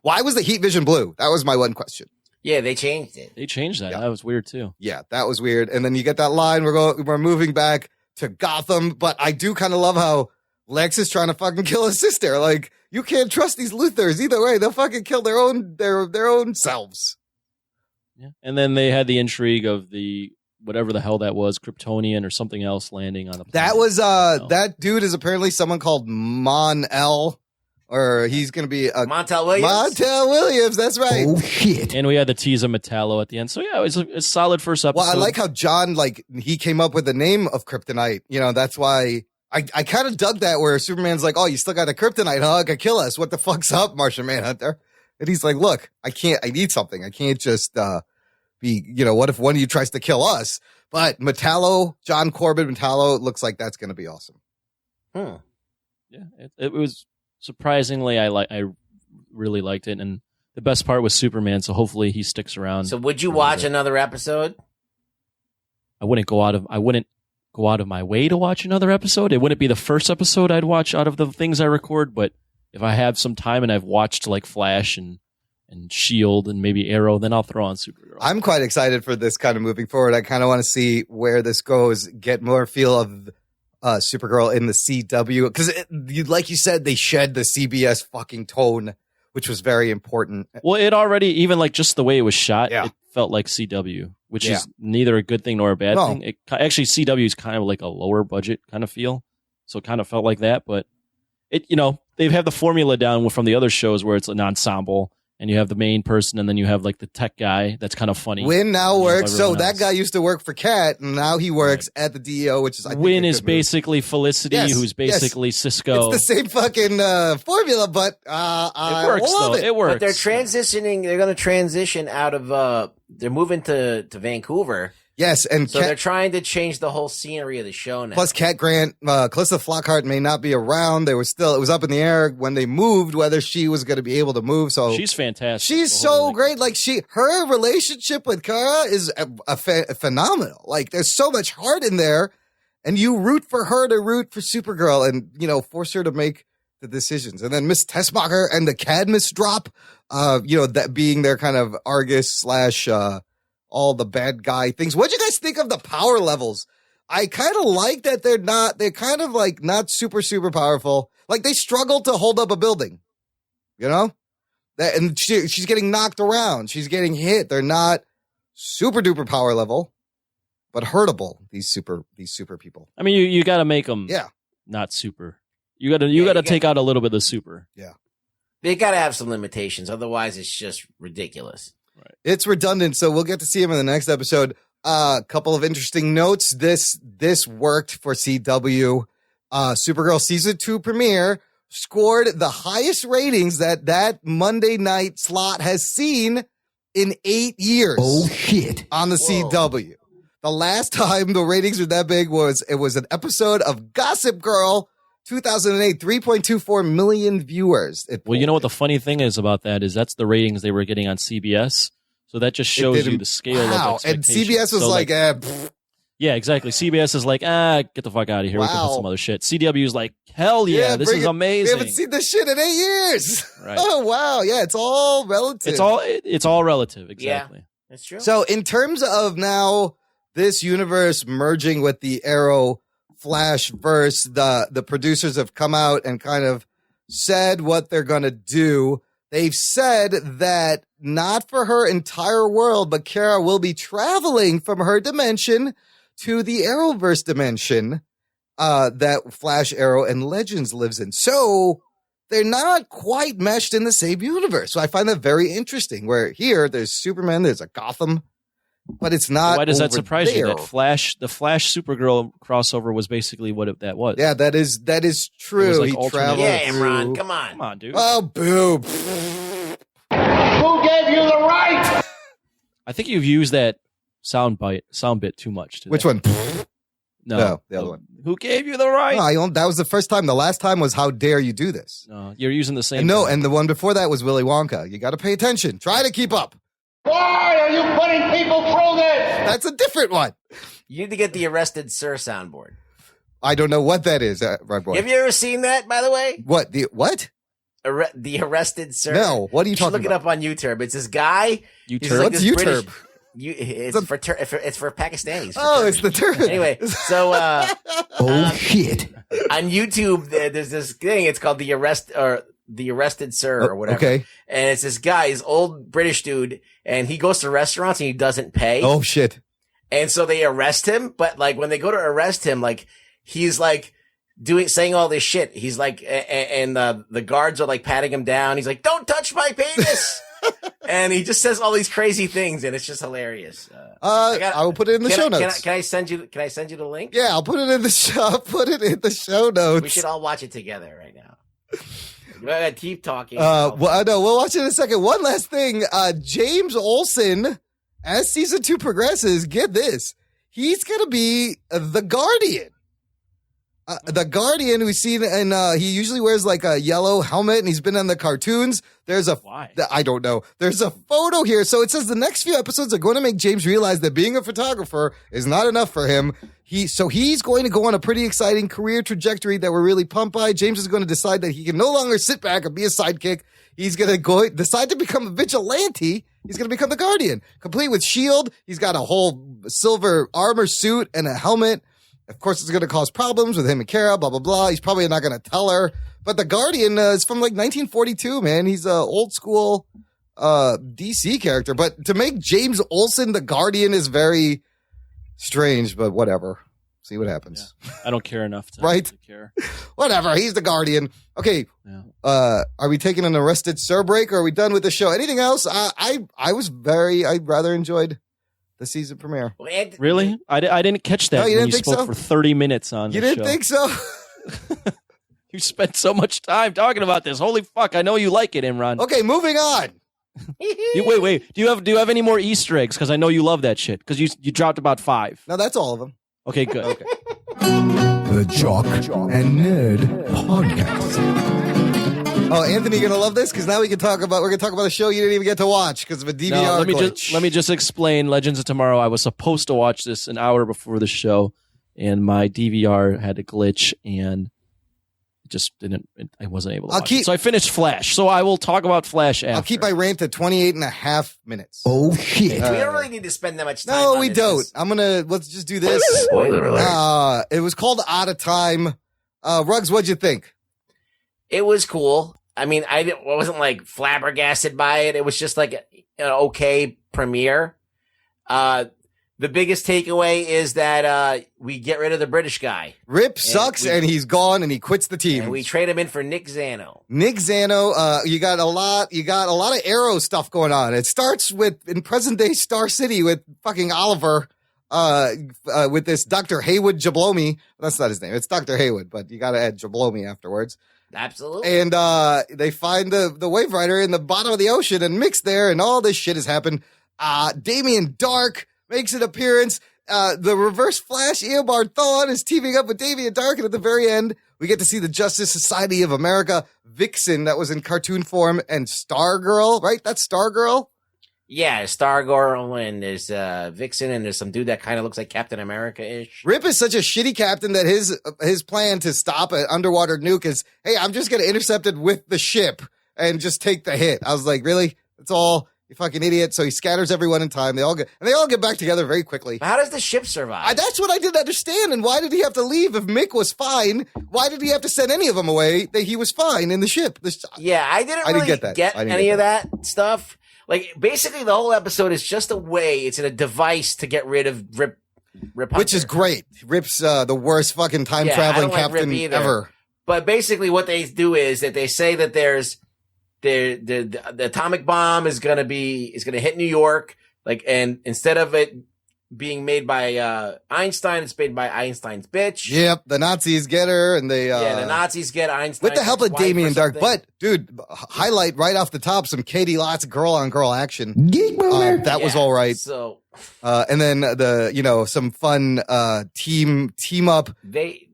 Why was the heat vision blue? That was my one question. Yeah, they changed it. They changed that. Yeah. That was weird too. Yeah, that was weird. And then you get that line, we're moving back to Gotham, but I do kind of love how Lex is trying to fucking kill his sister. Like, you can't trust these Luthors either way. They'll fucking kill their own selves. Yeah. And then they had the intrigue of the whatever the hell that was, Kryptonian or something else landing on the planet. That was that dude is apparently someone called Mon-El. Or he's going to be Montel Williams. Montel Williams, that's right. Oh, shit. And we had the tease of Metallo at the end. So, yeah, it was a solid first episode. Well, I like how John, he came up with the name of Kryptonite. You know, that's why I kind of dug that where Superman's like, "Oh, you still got a Kryptonite, huh? Could kill us. What the fuck's up, Martian Manhunter?" And he's like, "Look, I need something. I can't just what if one of you tries to kill us?" But Metallo, John Corbin Metallo, looks like that's going to be awesome. Yeah, it was... Surprisingly, I really liked it, and the best part was Superman. So hopefully he sticks around. So would you watch another episode? I wouldn't go out of my way to watch another episode. It wouldn't be the first episode I'd watch out of the things I record. But if I have some time and I've watched like Flash and Shield and maybe Arrow, then I'll throw on Supergirl. I'm quite excited for this kind of moving forward. I kind of want to see where this goes. Get more feel of Supergirl in the CW, because like you said, they shed the CBS fucking tone, which was very important. Well, it already, even like just the way it was shot, it felt like CW, which is neither a good thing nor a bad thing. Actually, CW is kind of like a lower budget kind of feel, so it kind of felt like that. But it, they have the formula down from the other shows where it's an ensemble and you have the main person, and then you have like the tech guy that's kind of funny. Win now works. So that else. guy used to work for Cat, and now he works at the DEO, which is I think Win is basically Felicity, who's basically Cisco. It's the same fucking formula, but it works though. It works. But they're transitioning. They're going to transition out of. They're moving to Vancouver. Yes, and so they're trying to change the whole scenery of the show now. Plus, Cat Grant, Calista Flockhart may not be around. It was up in the air when they moved whether she was going to be able to move. So she's fantastic. She's so great. Like her relationship with Kara is phenomenal. Like there's so much heart in there, and you root for her to root for Supergirl, and force her to make the decisions. And then Miss Tessmacher and the Cadmus drop, that being their kind of Argus / all the bad guy things. What'd you guys think of the power levels? I kind of like that they're kind of like not super, super powerful. Like they struggle to hold up a building, and she's getting knocked around. She's getting hit. They're not super duper power level, but hurtable. These super people. I mean, you got to make them not super. You got to take out a little bit of super. Yeah. They got to have some limitations. Otherwise, it's just ridiculous. Right. It's redundant, so we'll get to see him in the next episode. A couple of interesting notes. This worked for CW. Supergirl season 2 premiere scored the highest ratings that Monday night slot has seen in 8 years. Oh shit! On the CW. The last time the ratings were that big was an episode of Gossip Girl. 2008, 3.24 million viewers. Well, you know what the funny thing is about that is that's the ratings they were getting on CBS. So that just shows you the scale of expectations. And CBS was yeah, exactly. CBS is like, get the fuck out of here. We can put some other shit. CW is like, hell yeah, this is amazing. We haven't seen this shit in 8 years. Right. Oh, wow. Yeah, it's all relative. It's all relative. Exactly. Yeah, that's true. So in terms of now this universe merging with the Arrow Flash verse, the producers have come out and kind of said what they're going to do. They've said that not for her entire world, but Kara will be traveling from her dimension to the Arrowverse dimension that Flash, Arrow, and Legends lives in. So they're not quite meshed in the same universe. So I find that very interesting, where here there's Superman, there's a Gotham, but it's not. Why does that surprise you? there. That the Flash Supergirl crossover was basically what that was. Yeah, that is true. Like he traveled. Yeah, Imran, come on. Come on, dude. Oh, boo. Who gave you the right? I think you've used that sound bit too much today. Which one? No, the other one. Who gave you the right? No, that was the first time. The last time was how dare you do this? No, you're using the same. And no, and the one before that was Willy Wonka. You got to pay attention. Try to keep up. Why are you putting people through this? That's a different one. You need to get the Arrested Sir soundboard. I don't know what that is, Rugboy. Have you ever seen that, by the way? What? What? The Arrested Sir. No, what are you talking about? Look it up on YouTube. It's this guy. YouTube? What's YouTube? It's for Pakistanis. Oh, it's the term. Anyway, so oh shit! On YouTube, there's this thing. It's called the Arrested Sir or whatever. Okay. And it's this guy, this old British dude, and he goes to restaurants and he doesn't pay. Oh shit! And so they arrest him, but like when they go to arrest him, like he's like saying all this shit. He's like, and the guards are like patting him down. He's like, "Don't touch my penis." And he just says all these crazy things, and it's just hilarious. I will put it in the show notes. Can I send you the link? Yeah, I'll put it in the show notes. We should all watch it together right now. Keep talking. We'll watch it in a second. One last thing. James Olsen, as season 2 progresses, get this. He's going to be the Guardian. The Guardian we've seen, and he usually wears like a yellow helmet, and he's been in the cartoons. Why? I don't know. There's a photo here. So it says the next few episodes are going to make James realize that being a photographer is not enough for him. He's going to go on a pretty exciting career trajectory that we're really pumped by. James is going to decide that he can no longer sit back and be a sidekick. He's going to decide to become a vigilante. He's going to become the Guardian, complete with shield. He's got a whole silver armor suit and a helmet. Of course, it's going to cause problems with him and Kara, blah, blah, blah. He's probably not going to tell her. But the Guardian is from like 1942, man. He's a old school DC character. But to make James Olsen the Guardian is very strange, but whatever. See what happens. Yeah. I don't care enough to right? to care. Whatever. He's the Guardian. Okay. Yeah. Are we taking an Arrested Sir break, or are we done with the show? Anything else? I rather enjoyed the season premiere. Really? I didn't catch that. No, you when didn't think spoke so? for 30 minutes on You the didn't show. think so? You spent so much time talking about this. Holy fuck! I know you like it, Imran. Okay, moving on. Wait. Do you have any more Easter eggs? Because I know you love that shit. Because you dropped about 5. No, that's all of them. Okay, good. Okay. The Jock and Nerd Podcast. Oh, Anthony, you're gonna love this because now we're gonna talk about a show you didn't even get to watch because of a DVR No, glitch. let me just explain Legends of Tomorrow. I was supposed to watch this an hour before the show, and my DVR had a glitch, and just didn't. I wasn't able to watch it. So I finished Flash. So I will talk about Flash after. I'll keep my rant at 28 and a half minutes. Oh shit! We don't really need to spend that much time. No, on we this, don't. 'cause- Let's just do this. Spoiler alert. It was called Out of Time. Ruggs, what'd you think? It was cool. I mean, I wasn't like flabbergasted by it. It was just like an okay premiere. The biggest takeaway is that we get rid of the British guy. Rip sucks and he's gone and he quits the team. And we trade him in for Nick Zano. Nick Zano, you got a lot of Arrow stuff going on. It starts with in present day Star City with fucking Oliver, with this Dr. Haywood Jablomi. That's not his name. It's Dr. Haywood, but you got to add Jablomi afterwards. Absolutely. And they find the Wave Rider in the bottom of the ocean and mixed there, and all this shit has happened. Damien Dark makes an appearance. The Reverse Flash, Eobard Thawne, is teaming up with Damien Dark, and at the very end, we get to see the Justice Society of America, Vixen, that was in cartoon form, and Stargirl, right? That's Stargirl? Yeah, Stargirl, and there's Vixen, and there's some dude that kind of looks like Captain America-ish. Rip is such a shitty captain that his plan to stop an underwater nuke is, hey, I'm just going to intercept it with the ship and just take the hit. I was like, really? That's all? You fucking idiot. So he scatters everyone in time. They all get back together very quickly. How does the ship survive? That's what I didn't understand. And why did he have to leave if Mick was fine? Why did he have to send any of them away? That he was fine in the ship. I didn't get that. Any of that stuff. Like, basically, the whole episode is just a way. It's a device to get rid of Rip Hunter. Which is great. Rip's the worst fucking time traveling captain ever. But basically, what they do is that they say that there's the atomic bomb is gonna hit New York, like, and instead of it being made by Einstein, it's made by Einstein's bitch. Yep, the Nazis get her, and they the Nazis get Einstein with the help of Damien Dark. But dude, highlight right off the top some Katie Lots girl on girl action. That was all right. So, and then some fun team up. They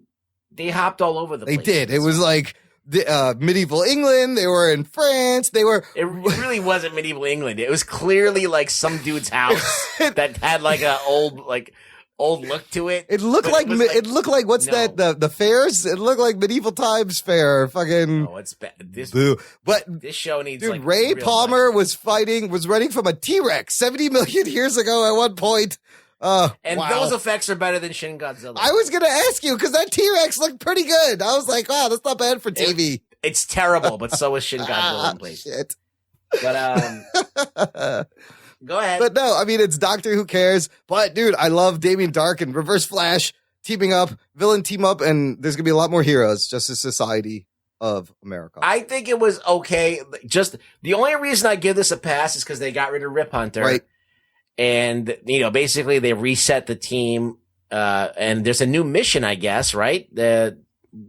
hopped all over the place. They did. It was like medieval England. They were in France. It really wasn't medieval England. It was clearly like some dude's house that had like a old look to it. It looked like the fairs. It looked like medieval times fair. Fucking. No, it's bad. This show needs. Dude, Ray Palmer was running from a T-Rex 70 million years ago at one point. And those effects are better than Shin Godzilla. I was gonna ask you because that T-Rex looked pretty good. I was like, wow, that's not bad for TV. It's terrible, but so is Shin Godzilla in place. Shit. But go ahead. But no, I mean it's Doctor Who cares. But dude, I love Damien Dark and Reverse Flash teaming up, villain team up, and there's gonna be a lot more heroes. Justice Society of America. I think it was okay. Just the only reason I give this a pass is because they got rid of Rip Hunter. Right. And, basically they reset the team, and there's a new mission, I guess, right?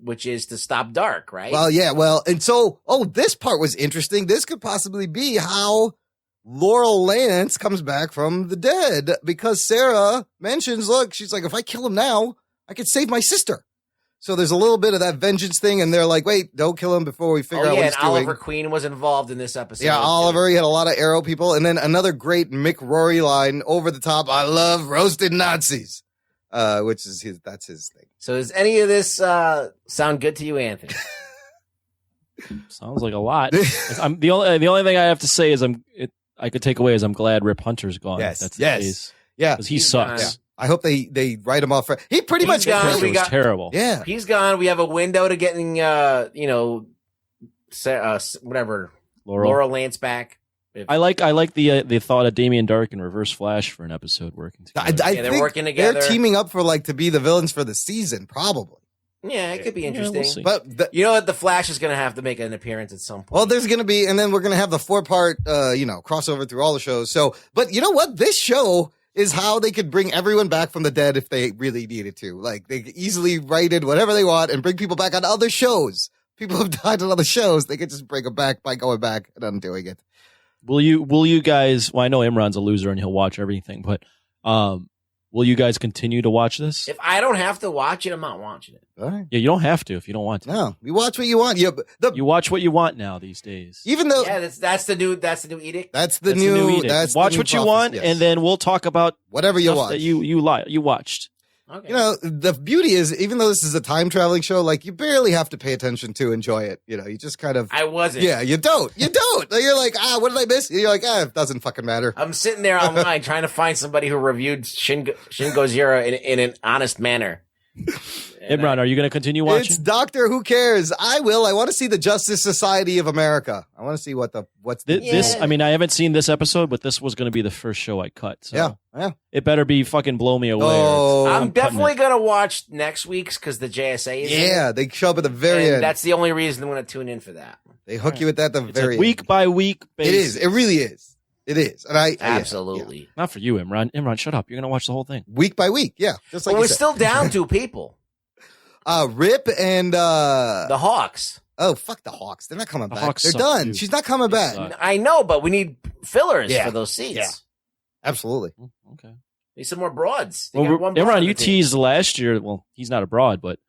Which is to stop Dark, right? Well, yeah, and so, this part was interesting. This could possibly be how Laurel Lance comes back from the dead, because Sarah mentions, look, she's like, if I kill him now, I could save my sister. So there's a little bit of that vengeance thing, and they're like, wait, don't kill him before we figure out what he's doing. Oliver Queen was involved in this episode. Yeah, Oliver, he had a lot of Arrow people. And then another great Mick Rory line, over the top, I love roasted Nazis, which is that's his thing. So does any of this sound good to you, Anthony? Sounds like a lot. The only thing I have to say is I could take away is I'm glad Rip Hunter's gone. Yes, that's the case. Yeah, because he sucks. Yeah. I hope they write him off. He pretty much gone. It was terrible. Yeah, he's gone. We have a window to getting Laurel Lance back. I like the thought of Damian Dark and Reverse Flash for an episode working together. They're working together. They're teaming up for to be the villains for the season, probably. Yeah, it could be interesting. We'll but you know what? The Flash is going to have to make an appearance at some point. Well, there's going to be, and then we're going to have the 4-part, crossover through all the shows. So, but you know what? This show is how they could bring everyone back from the dead if they really needed to. Like, they could easily write in whatever they want and bring people back on other shows. People have died on other shows. They could just bring them back by going back and undoing it. Will you guys? Well, I know Imran's a loser and he'll watch everything, but will you guys continue to watch this? If I don't have to watch it, I'm not watching it. All right. Yeah, you don't have to if you don't want to. No, you watch what you want. You watch what you want now these days. Even though that's the new edict. That's the new edict. Watch what you want, and then we'll talk about whatever you watch. That you watched. Okay. You know, the beauty is, even though this is a time traveling show, you barely have to pay attention to enjoy it. You know, you just kind of. I wasn't. Yeah, you don't. You're like, what did I miss? And you're like, it doesn't fucking matter. I'm sitting there online trying to find somebody who reviewed Shin Godzilla in an honest manner. Imran, are you going to continue watching? It's Doctor Who Cares. I will. I want to see the Justice Society of America. I want to see what's this. I mean, I haven't seen this episode, but this was going to be the first show I cut. So yeah. It better be fucking blow me away. Oh, I'm definitely going to watch next week's because the JSA is in. They show up at the very end. That's the only reason I'm going to tune in for that. They hook you at that very end. Week by week basis. It is. It really is. It is. And absolutely. Yeah. Not for you, Imran. Imran, shut up. You're going to watch the whole thing. Week by week. Yeah. Just like we're still down 2 people. Rip and the Hawks. Oh, fuck the Hawks. They're not coming back. Hawks They're suck, done. dude. She's not coming back. I know, but we need fillers for those seats. Yeah. Absolutely. Okay. Need some more broads. Well, Imran, you teased last year. Well, he's not a broad, but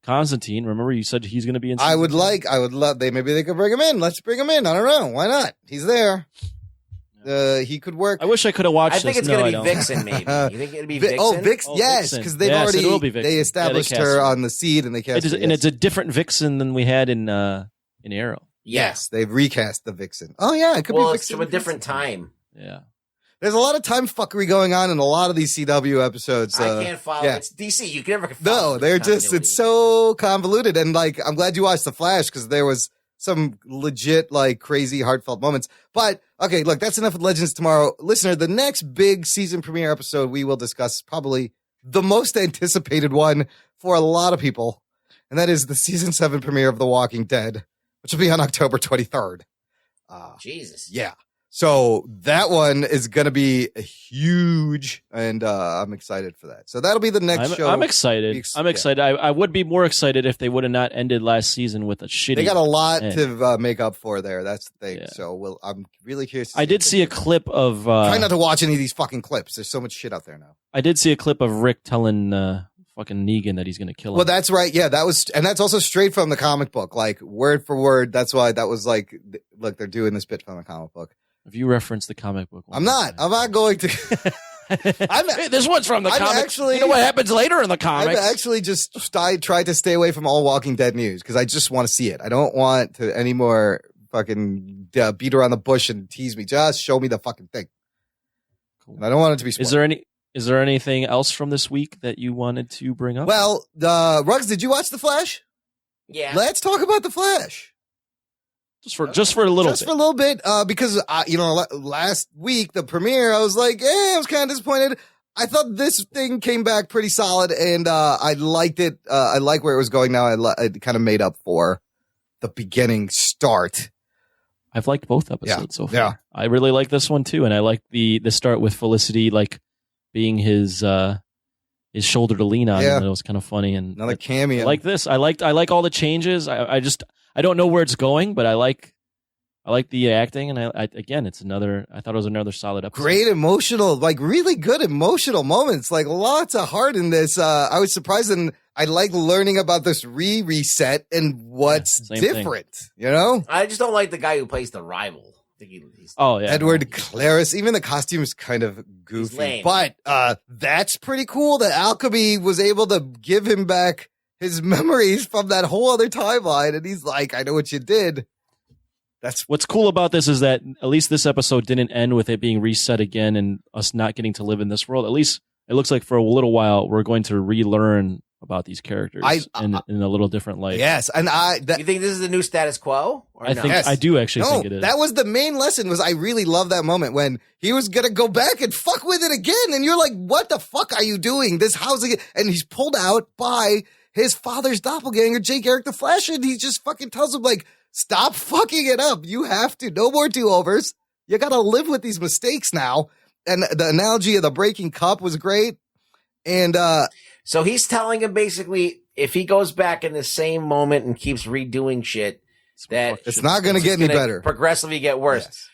Constantine, remember you said he's going to be in season I would love, maybe they could bring him in. Let's bring him in. I don't know. Why not? He's there. He could work. I wish I could have watched this. I think it's going to be Vixen, maybe. You think it'll be Vixen? Yes, because they've already they established her on the seed and they cast her. And it's a different Vixen than we had in Arrow. Yes, they've recast the Vixen. Oh yeah, it could be Vixen. It's from a different time. Yeah. There's a lot of time fuckery going on in a lot of these CW episodes. I can't follow. Yeah. It's DC. You can never follow. No, they're just, it's so convoluted. And I'm glad you watched The Flash because there was some legit, crazy, heartfelt moments. But, okay, look, that's enough with Legends Tomorrow. Listener, the next big season premiere episode we will discuss probably the most anticipated one for a lot of people. And that is the season 7 premiere of The Walking Dead, which will be on October 23rd. Jesus. Yeah. So that one is going to be huge, and I'm excited for that. So that'll be the next show. I'm excited. I'm excited. I would be more excited if they would have not ended last season with a shitty. They got a lot to make up for there. That's the thing. Yeah. So I'm really curious. I did see a clip of. Try not to watch any of these fucking clips. There's so much shit out there now. I did see a clip of Rick telling fucking Negan that he's going to kill him. Well, that's right. Yeah, that's also straight from the comic book, word for word. That's why that was look, they're doing this bit from the comic book. If you reference the comic book, I'm not going to. Hey, this one's from the comic. Actually, you know what happers later in the comics? I've actually just tried to stay away from all Walking Dead news because I just want to see it. I don't want to any more fucking beat around the bush and tease me. Just show me the fucking thing. Cool. And I don't want it to be spoiled. Is there anything else from this week that you wanted to bring up? Well, Ruggs, did you watch The Flash? Yeah. Let's talk about The Flash. Just for a little bit, because last week the premiere, I was like, I was kind of disappointed. I thought this thing came back pretty solid, and I liked it. I like where it was going now. It kind of made up for the beginning start. I've liked both episodes so far. Yeah. I really like this one too, and I like the start with Felicity being his shoulder to lean on. And it was kind of funny and another cameo. I like this. I like all the changes. I don't know where it's going, but I like the acting, and I thought it was another solid episode. Great emotional, really good emotional moments, lots of heart in this. I was surprised, and I like learning about this reset and what's different. Thing. I just don't like the guy who plays the rival. Edward Claris. Even the costume is kind of goofy, but that's pretty cool that Alchemy was able to give him back his memories from that whole other timeline, and he's like, I know what you did. That's what's cool about this is that at least this episode didn't end with it being reset again and us not getting to live in this world. At least it looks like for a little while we're going to relearn about these characters in a little different light. Yes, and you think this is the new status quo? Or I no? think I do actually think it is. That was the main lesson. Was I really love that moment when he was gonna go back and fuck with it again, and you're like, "What the fuck are you doing? This housing?" And he's pulled out by his father's doppelganger, Jake Eric the Flash, and he just fucking tells him like, "Stop fucking it up. You have to. No more do-overs. You gotta live with these mistakes now." And the analogy of the breaking cup was great. And so he's telling him basically, if he goes back in the same moment and keeps redoing shit, that it's not going to get any better. Progressively get worse. Yes.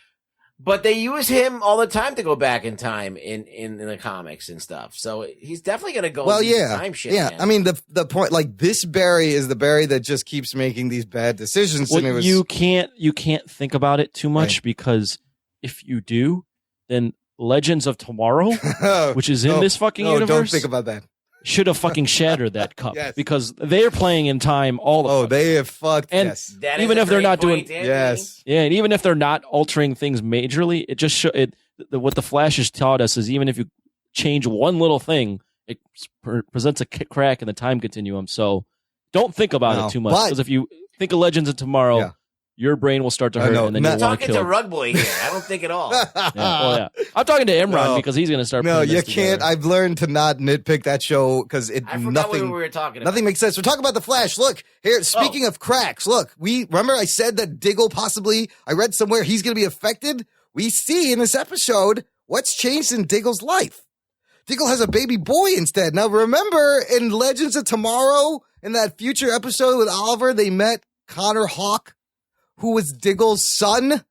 But they use him all the time to go back in time in the comics and stuff. So he's definitely going to go. Well, yeah, time shit. Yeah. Again. I mean, the point, like this Barry is the Barry that just keeps making these bad decisions. Well, and it was, you can't think about it too much because if you do, then Legends of Tomorrow, which is in this fucking universe, don't think about that. Should have fucking shattered that cup Yes. because they're playing in time all the time. They have fucked. And yes. even if they're not doing, yes, yeah, and even if they're not altering things majorly, it just what the Flash has taught us is even if you change one little thing, it presents a crack in the time continuum. So don't think about it too much because if you think of Legends of Tomorrow. Your brain will start to hurt, and then you'll want to kill. I'm talking to Rugboy here. I don't think at all. I'm talking to Imran because he's going to start. No, you together. can't. I've learned to not nitpick that show because I forgot what we were talking about. Nothing makes sense. We're talking about the Flash. Look here. Speaking of cracks, look. Remember I said that Diggle possibly. I read somewhere he's going to be affected. We see in this episode what's changed in Diggle's life. Diggle has a baby boy instead. Now remember in Legends of Tomorrow in that future episode with Oliver, they met Connor Hawke, who was Diggle's son.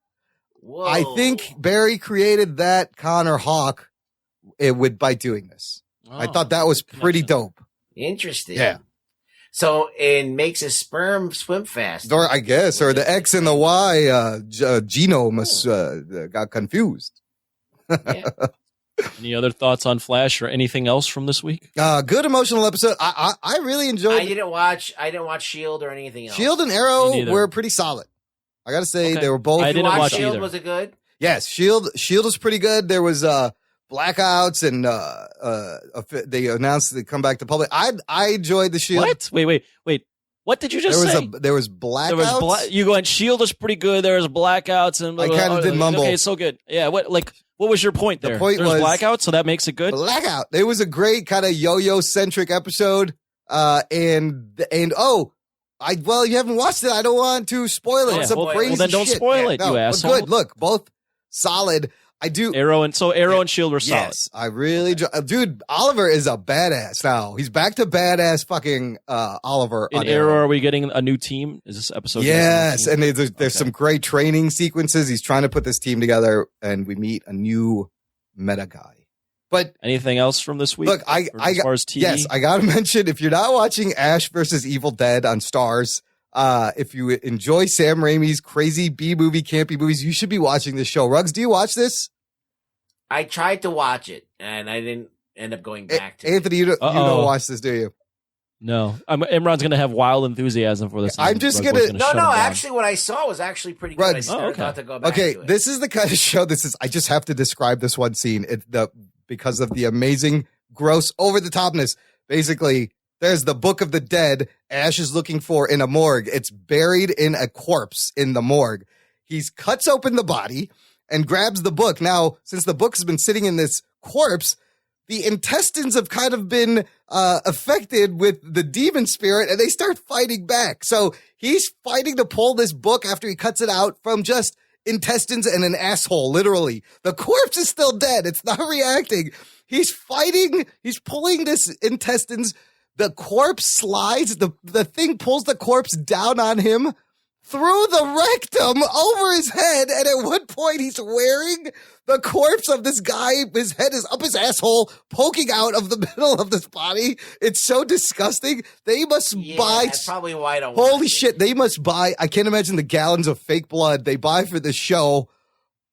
Whoa. I think Barry created that Connor Hawke by doing this. I thought that was pretty dope. Interesting. Yeah. So it makes his sperm swim fast. Or I guess, or the X and the Y genome got confused. Any other thoughts on Flash or anything else from this week? Good emotional episode. I really enjoyed. I didn't watch Shield or anything else. Shield and Arrow were pretty solid. I gotta say they were both. I didn't watch Shield. either. Was it good? Yes, Shield was pretty good. There was blackouts and they announced they come back to public. I enjoyed the Shield. What? Wait. What did you just say? There was blackouts. You going Shield is pretty good. There was blackouts and I kind of did mumble. Okay, so good. Yeah. What was your point there? The point There's was blackouts, so that makes it good. Blackout. It was a great kind of yo-yo centric episode. You haven't watched it. I don't want to spoil it. Well, then don't spoil it, you asshole. Good. Look, both solid. I do. Arrow and Shield were solid. Yes, I really, dude. Oliver is a badass now. He's back to badass fucking Oliver. In Arrow, are we getting a new team? Is this episode? Yes, and there's some great training sequences. He's trying to put this team together, and we meet a new meta guy. But anything else from this week? Look, as far as TV? Yes, I got to mention, if you're not watching Ash versus Evil Dead on Starz, if you enjoy Sam Raimi's crazy B-movie, campy movies, you should be watching this show. Ruggs, do you watch this? I tried to watch it, and I didn't end up going back to Anthony, you don't watch this, do you? No. Imran's going to have wild enthusiasm for this. I'm just going to... No, actually, what I saw was actually pretty good. Ruggs, I never thought to go back to it. This is the kind of show I just have to describe this one scene. Because of the amazing, gross, over-the-topness. Basically, there's the Book of the Dead Ash is looking for in a morgue. It's buried in a corpse in the morgue. He cuts open the body and grabs the book. Now, since the book has been sitting in this corpse, the intestines have kind of been affected with the demon spirit, and they start fighting back. So he's fighting to pull this book after he cuts it out from just intestines and an asshole, literally. The corpse is still dead. It's not reacting. He's fighting. He's pulling this intestines. The corpse slides. The thing pulls the corpse down on him through the rectum over his head. And at one point, he's wearing the corpse of this guy. His head is up his asshole, poking out of the middle of this body. It's so disgusting. They must buy. That's probably why I don't. Holy shit. They must buy. I can't imagine the gallons of fake blood they buy for this show.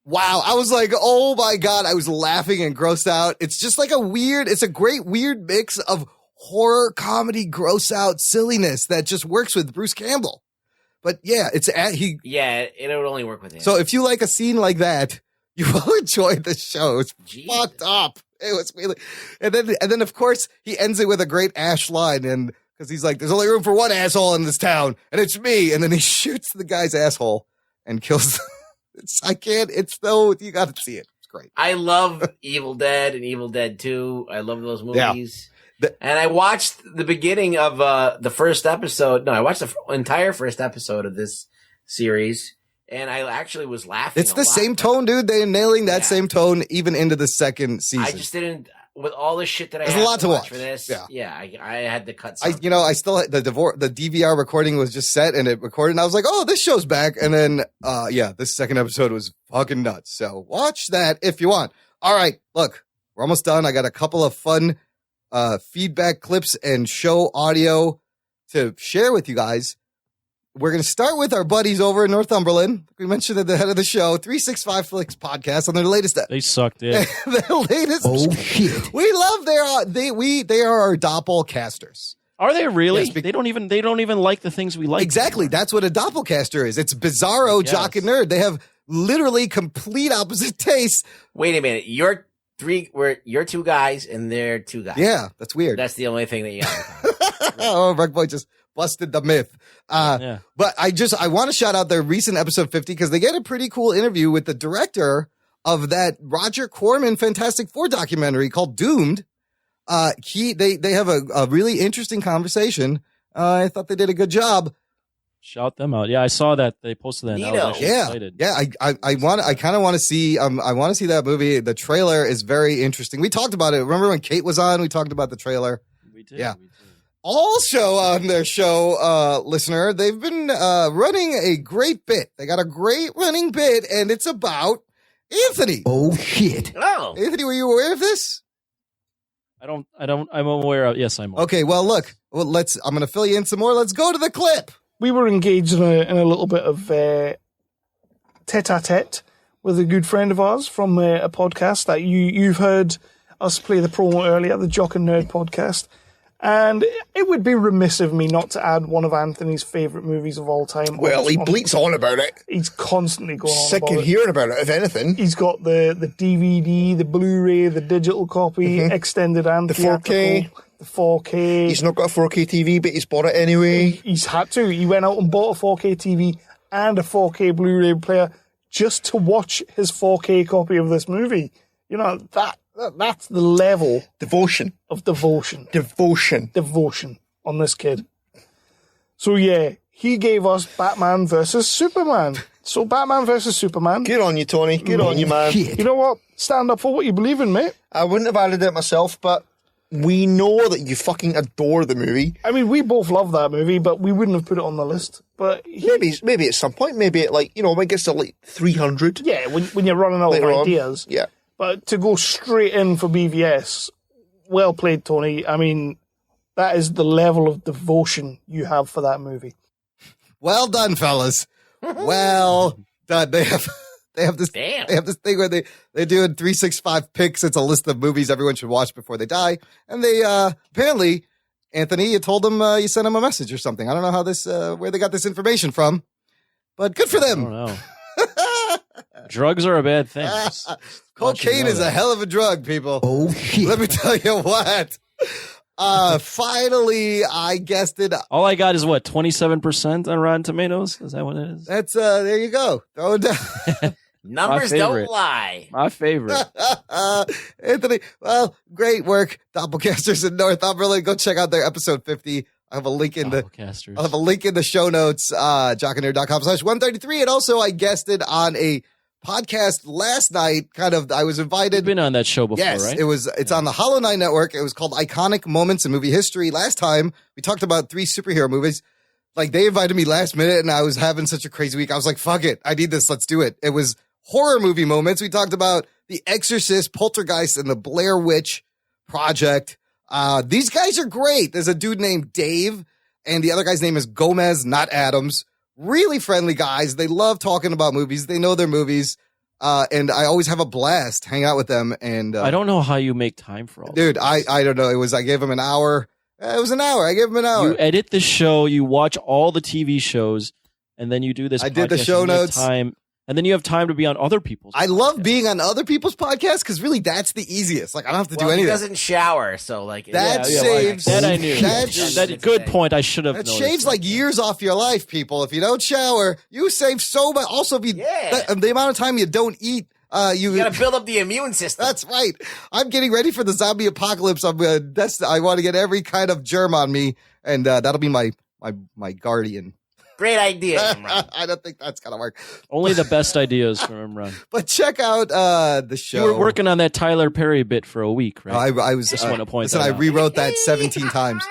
Wow. I was like, oh my God. I was laughing and grossed out. It's just like it's a great weird mix of horror, comedy, gross out silliness that just works with Bruce Campbell. But yeah, it would only work with him. So if you like a scene like that, you will enjoy the show. It's fucked up. It was really, and then of course he ends it with a great Ash line, and because he's like, "There's only room for one asshole in this town, and it's me." And then he shoots the guy's asshole and kills. It's so you got to see it. It's great. I love Evil Dead and Evil Dead 2. I love those movies. And I watched the beginning of the first episode. No, I watched the entire first episode of this series. And I actually was laughing. It's the same tone, dude. They're nailing that same tone even into the second season. I just didn't, with all the shit that I There's had a lot to watch for this. Yeah. I had to cut some. I still had the DVR recording was just set and it recorded. And I was like, oh, this show's back. And then, this second episode was fucking nuts. So watch that if you want. All right, look, we're almost done. I got a couple of fun feedback clips and show audio to share with you guys. We're going to start with our buddies over in Northumberland. We mentioned at the head of the show, 365 Flicks podcast on their latest. They sucked it. Their latest. Oh shit! We love they are our doppelcasters. Are they really? Yes, they don't even like the things we like. Exactly. That's what a doppelcaster is. It's bizarro, jock, and nerd. They have literally complete opposite tastes. Wait a minute. You're two guys and they're two guys. Yeah, that's weird. That's the only thing that you have. Oh, Rugboy just busted the myth. But I want to shout out their recent episode 50 because they get a pretty cool interview with the director of that Roger Corman Fantastic Four documentary called Doomed. They have a really interesting conversation. I thought they did a good job. Shout them out. Yeah, I saw that they posted that. And I was excited. Yeah. I kind of want to see. I want to see that movie. The trailer is very interesting. We talked about it. Remember when Kate was on? We talked about the trailer. We did. Yeah. Also on their show, listener, they've been running a great bit. They got a great running bit, and it's about Anthony. Oh shit! Oh, Anthony, were you aware of this? I'm aware of. Yes, I'm aware. Okay, well, look. I'm going to fill you in some more. Let's go to the clip. We were engaged in a little bit of tete-a-tete with a good friend of ours from a podcast that you've heard us play the promo earlier, the Jock and Nerd podcast. And it would be remiss of me not to add one of Anthony's favourite movies of all time. Well, he bleats on about it. He's constantly going on sick about of hearing about it, if anything. He's got the DVD, the Blu-ray, the digital copy, extended and the 4K. The 4K. He's not got a 4K TV, but he's bought it anyway. He's had to. He went out and bought a 4K TV and a 4K Blu-ray player just to watch his 4K copy of this movie. You know, that's the level devotion on this kid. So yeah, he gave us Batman versus Superman. So Batman versus Superman. Good on you, Tony. Good on you, man. You know what? Stand up for what you believe in, mate. I wouldn't have added it myself, but we know that you fucking adore the movie. I mean, we both love that movie, but we wouldn't have put it on the list. But maybe at some point, maybe at when it gets to 300. Yeah, when you're running out of ideas. Yeah. But to go straight in for BVS, well played, Tony. I mean, that is the level of devotion you have for that movie. Well done, fellas. Well done. They have this thing where they do in 365 picks. It's a list of movies everyone should watch before they die. And they apparently, Anthony, you told them you sent them a message or something. I don't know how where they got this information from, but good for them. I don't know. Drugs are a bad thing. Cocaine is a hell of a drug, people. Oh shit. Let me tell you what. Finally, I guessed it. All I got is 27% on Rotten Tomatoes? Is that what it is? That's there you go. Throw it down. Numbers don't lie. My favorite. Anthony, well, great work. Doppelcasters in Northumberland. Go check out their episode 50. I have a link in the show notes, jockandnerd.com/133. And also I guessed it on a podcast last night. I was invited. You've been on that show before, yes, right? It's on the Hollow 9 Network. It was called Iconic Moments in Movie History. Last time we talked about 3 superhero movies. They invited me last minute and I was having such a crazy week. I was like, fuck it. I need this. Let's do it. It was horror movie moments. We talked about The Exorcist, Poltergeist, and the Blair Witch Project. These guys are great. There's a dude named Dave and the other guy's name is Gomez, not Adams. Really friendly guys. They love talking about movies. They know their movies. And I always have a blast hang out with them. And I don't know how you make time for all dude, I don't know. I gave him an hour. It was an hour. I gave him an hour. You edit the show, you watch all the TV shows, and then you do this. I did the show notes. Time. And then you have time to be on other people's. I love being on other people's podcasts because really that's the easiest. Like I don't have to do anything. He doesn't shower, so like that saves. That I knew. That good point. I should have. That shaves like years off your life, people. If you don't shower, you save so much. Also, if you the amount of time you don't eat. You got to build up the immune system. That's right. I'm getting ready for the zombie apocalypse. I want to get every kind of germ on me, and that'll be my guardian. Great idea, Imran. I don't think that's gonna work. Only the best ideas from Imran. But check out the show. You were working on that Tyler Perry bit for a week, right? I was just want to point. Listen, I rewrote that 17 times.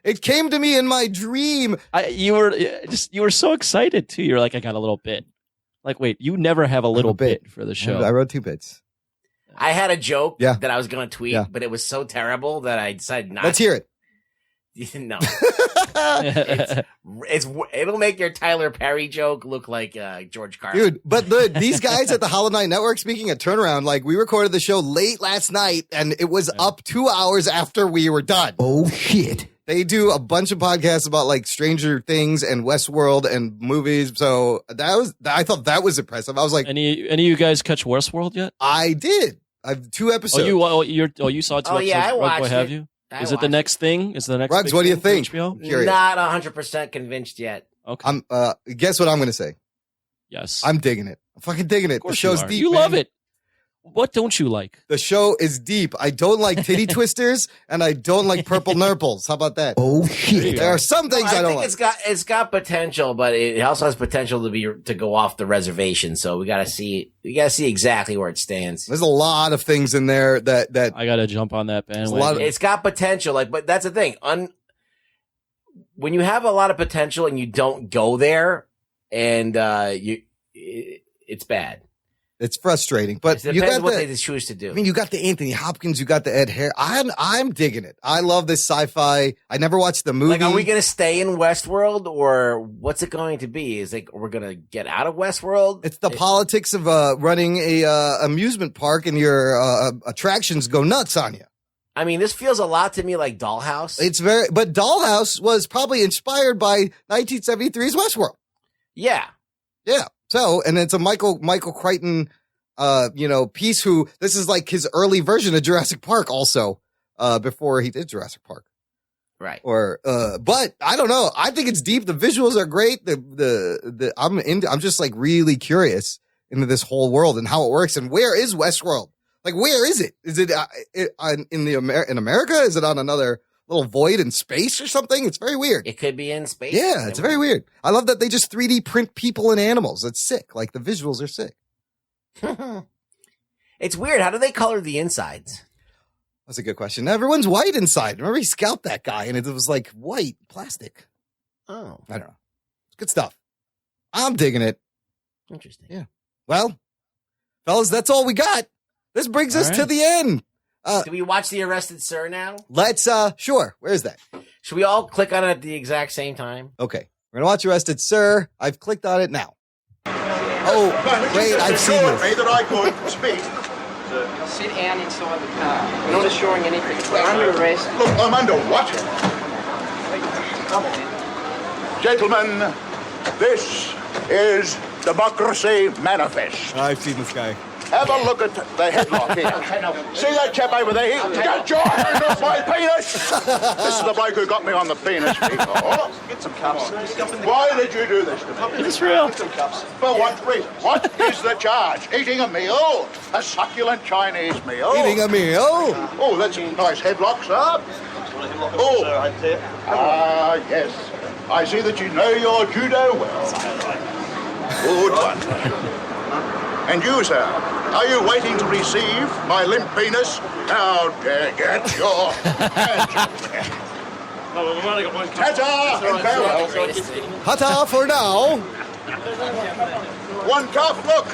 It came to me in my dream. You were so excited too. You're like, I got a little bit. Like, wait, you never have a little bit for the show. I wrote 2 bits. I had a joke that I was going to tweet, but it was so terrible that I decided not. Let's hear it. No. It'll make your Tyler Perry joke look like George Carlin. Dude, but these guys at the Hollow Knight Network, speaking of turnaround, like we recorded the show late last night and it was up 2 hours after we were done. Oh, shit. They do a bunch of podcasts about like Stranger Things and Westworld and movies. So I thought that was impressive. I was like, any of you guys catch Westworld yet? I did. I've 2 episodes. You saw 2 episodes. Yeah, I watched Rugboy, have you? Is it the next thing? Is the next Rugs, what do you think? Not 100% convinced yet. Okay. Guess what I'm going to say? Yes. I'm digging it. I'm fucking digging it. The show's deep. You love it. What don't you like? The show is deep. I don't like titty twisters and I don't like purple nurples. How about that? Oh shit. There are some things I don't like. It's got potential, but it also has potential to go off the reservation. So we got to see exactly where it stands. There's a lot of things in there that I got to jump on that bandwagon. It's got potential, but that's the thing. When you have a lot of potential and you don't go there, and it's bad. It's frustrating, but it depends what they choose to do. I mean, you got the Anthony Hopkins, you got the Ed Harris. I'm digging it. I love this sci-fi. I never watched the movie. Like, are we going to stay in Westworld, or what's it going to be? Is like we're going to get out of Westworld? It's the politics of running a amusement park, and your attractions go nuts on you. I mean, this feels a lot to me like Dollhouse. But Dollhouse was probably inspired by 1973's Westworld. Yeah. Yeah. So, and it's a Michael Crichton, piece this is like his early version of Jurassic Park also, before he did Jurassic Park. Right. But I don't know. I think it's deep. The visuals are great. I'm just like really curious into this whole world and how it works. And where is Westworld? Like, where is it? Is it in America? Is it on another little void in space or something? It's very weird. It could be in space. Yeah, it's very weird. I love that they just 3D print people and animals. It's sick. Like, the visuals are sick. It's weird. How do they color the insides? That's a good question. Everyone's white inside. Remember, he scalped that guy, and it was like white plastic. Oh. I don't know. It's good stuff. I'm digging it. Interesting. Yeah. Well, fellas, that's all we got. This brings us to the end. Do we watch The Arrested Sir now? Let's, sure. Where is that? Should we all click on it at the exact same time? Okay. We're going to watch Arrested Sir. I've clicked on it now. Oh, wait, I've seen this. Me that I could speak. Sit down inside the car. We're not assuring anything. We're under arrest. Look, I'm under what? Gentlemen, this is Democracy Manifest. I've seen this guy. Have a look at the headlock here. See that chap over there? Get your hand off my penis! This is the bloke who got me on the penis, people. Get some cups. Why did you do this to me? It's real. Get some cups. For what reason? What is the charge? Eating a meal? A succulent Chinese meal? Eating a meal? Oh, that's a nice headlock, sir. Oh, yes. I see that you know your judo well. Good one. And you, sir, are you waiting to receive my limp penis? How dare get your hands off me. Ta-ta and farewell. Ta-ta for now. One cuff, look.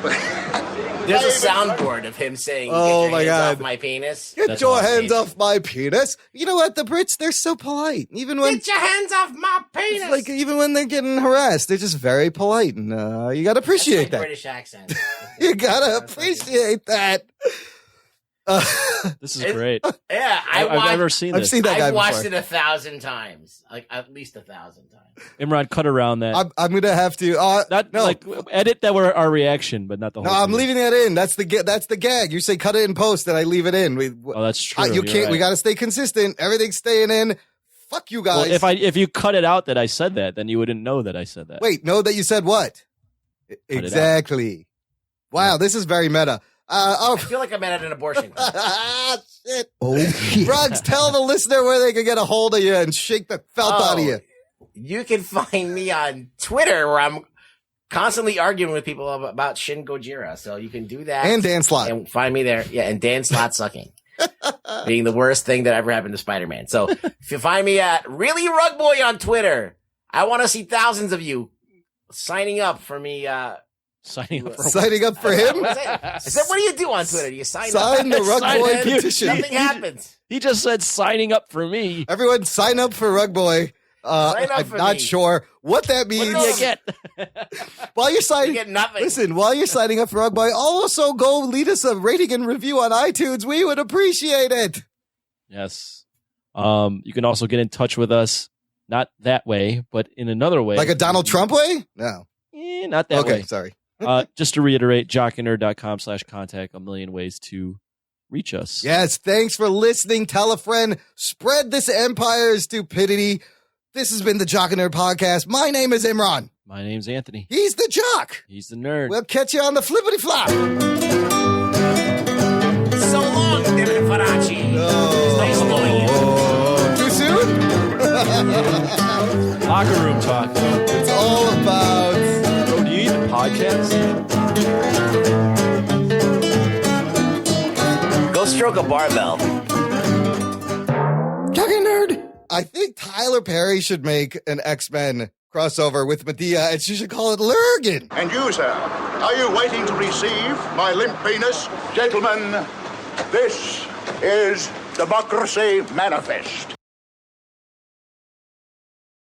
There's a soundboard of him saying, Oh, "Get your my hands God. off my penis." Get your hands off my penis. You know what? The Brits, they're so polite. Even when Get your hands off my penis. like even when they're getting harassed, they're just very polite, and you gotta appreciate That's my that. British accent. You gotta appreciate that. This is great. Yeah, I've never seen this. I've seen that guy I've watched before. it 1,000 times, like at least 1,000 times. Imran, cut around that. I'm gonna have to. Edit that were our reaction, but not the whole. No, I'm thing. leaving that in. That's the gag. You say cut it in post, and I leave it in. Oh, that's true. You You're can't. right. We got to stay consistent. Everything's staying in. Fuck you guys. Well, if you cut it out that I said that, then you wouldn't know that I said that. Wait, know that you said what? Exactly. Wow, this is very meta. I feel like I'm at an abortion. Shit. Oh, shit. Ruggs, tell the listener where they can get a hold of you and shake the felt out of you. You can find me on Twitter where I'm constantly arguing with people about Shin Godzilla. So you can do that. And Dan Slott. And find me there. Yeah, and Dan Slott sucking. Being the worst thing that ever happened to Spider-Man. So if you find me at Really Rugboy on Twitter, I want to see thousands of you signing up for me. Signing up for him? I said, what do you do on Twitter? Do you sign up? Sign the Rugboy petition. Nothing happens. He just said signing up for me. Everyone sign up for Rugboy. Sign up I'm for not me. sure what that means. What do you get? While you're signing, You get nothing. Listen, while you're signing up for Rugboy, also go lead us a rating and review on iTunes. We would appreciate it. Yes. You can also get in touch with us, not that way, but in another way. Like a Donald Trump way? No. Not that way. Okay, sorry. Just to reiterate, jockandnerd.com/contact, a million ways to reach us. Yes, thanks for listening. Tell a friend. Spread this empire's stupidity. This has been the Jock and Nerd Podcast. My name is Imran. My name's Anthony. He's the Jock. He's the nerd. We'll catch you on the flippity flop. So long, David Faraci. It's nice knowing you. Too soon? Locker room talk. It's all about... Bro, do you even podcast? Go stroke a barbell. Jock and Nerd. I think Tyler Perry should make an X-Men crossover with Medea, and she should call it Lurgan. And you, sir, are you waiting to receive my limp penis? Gentlemen, this is Democracy Manifest.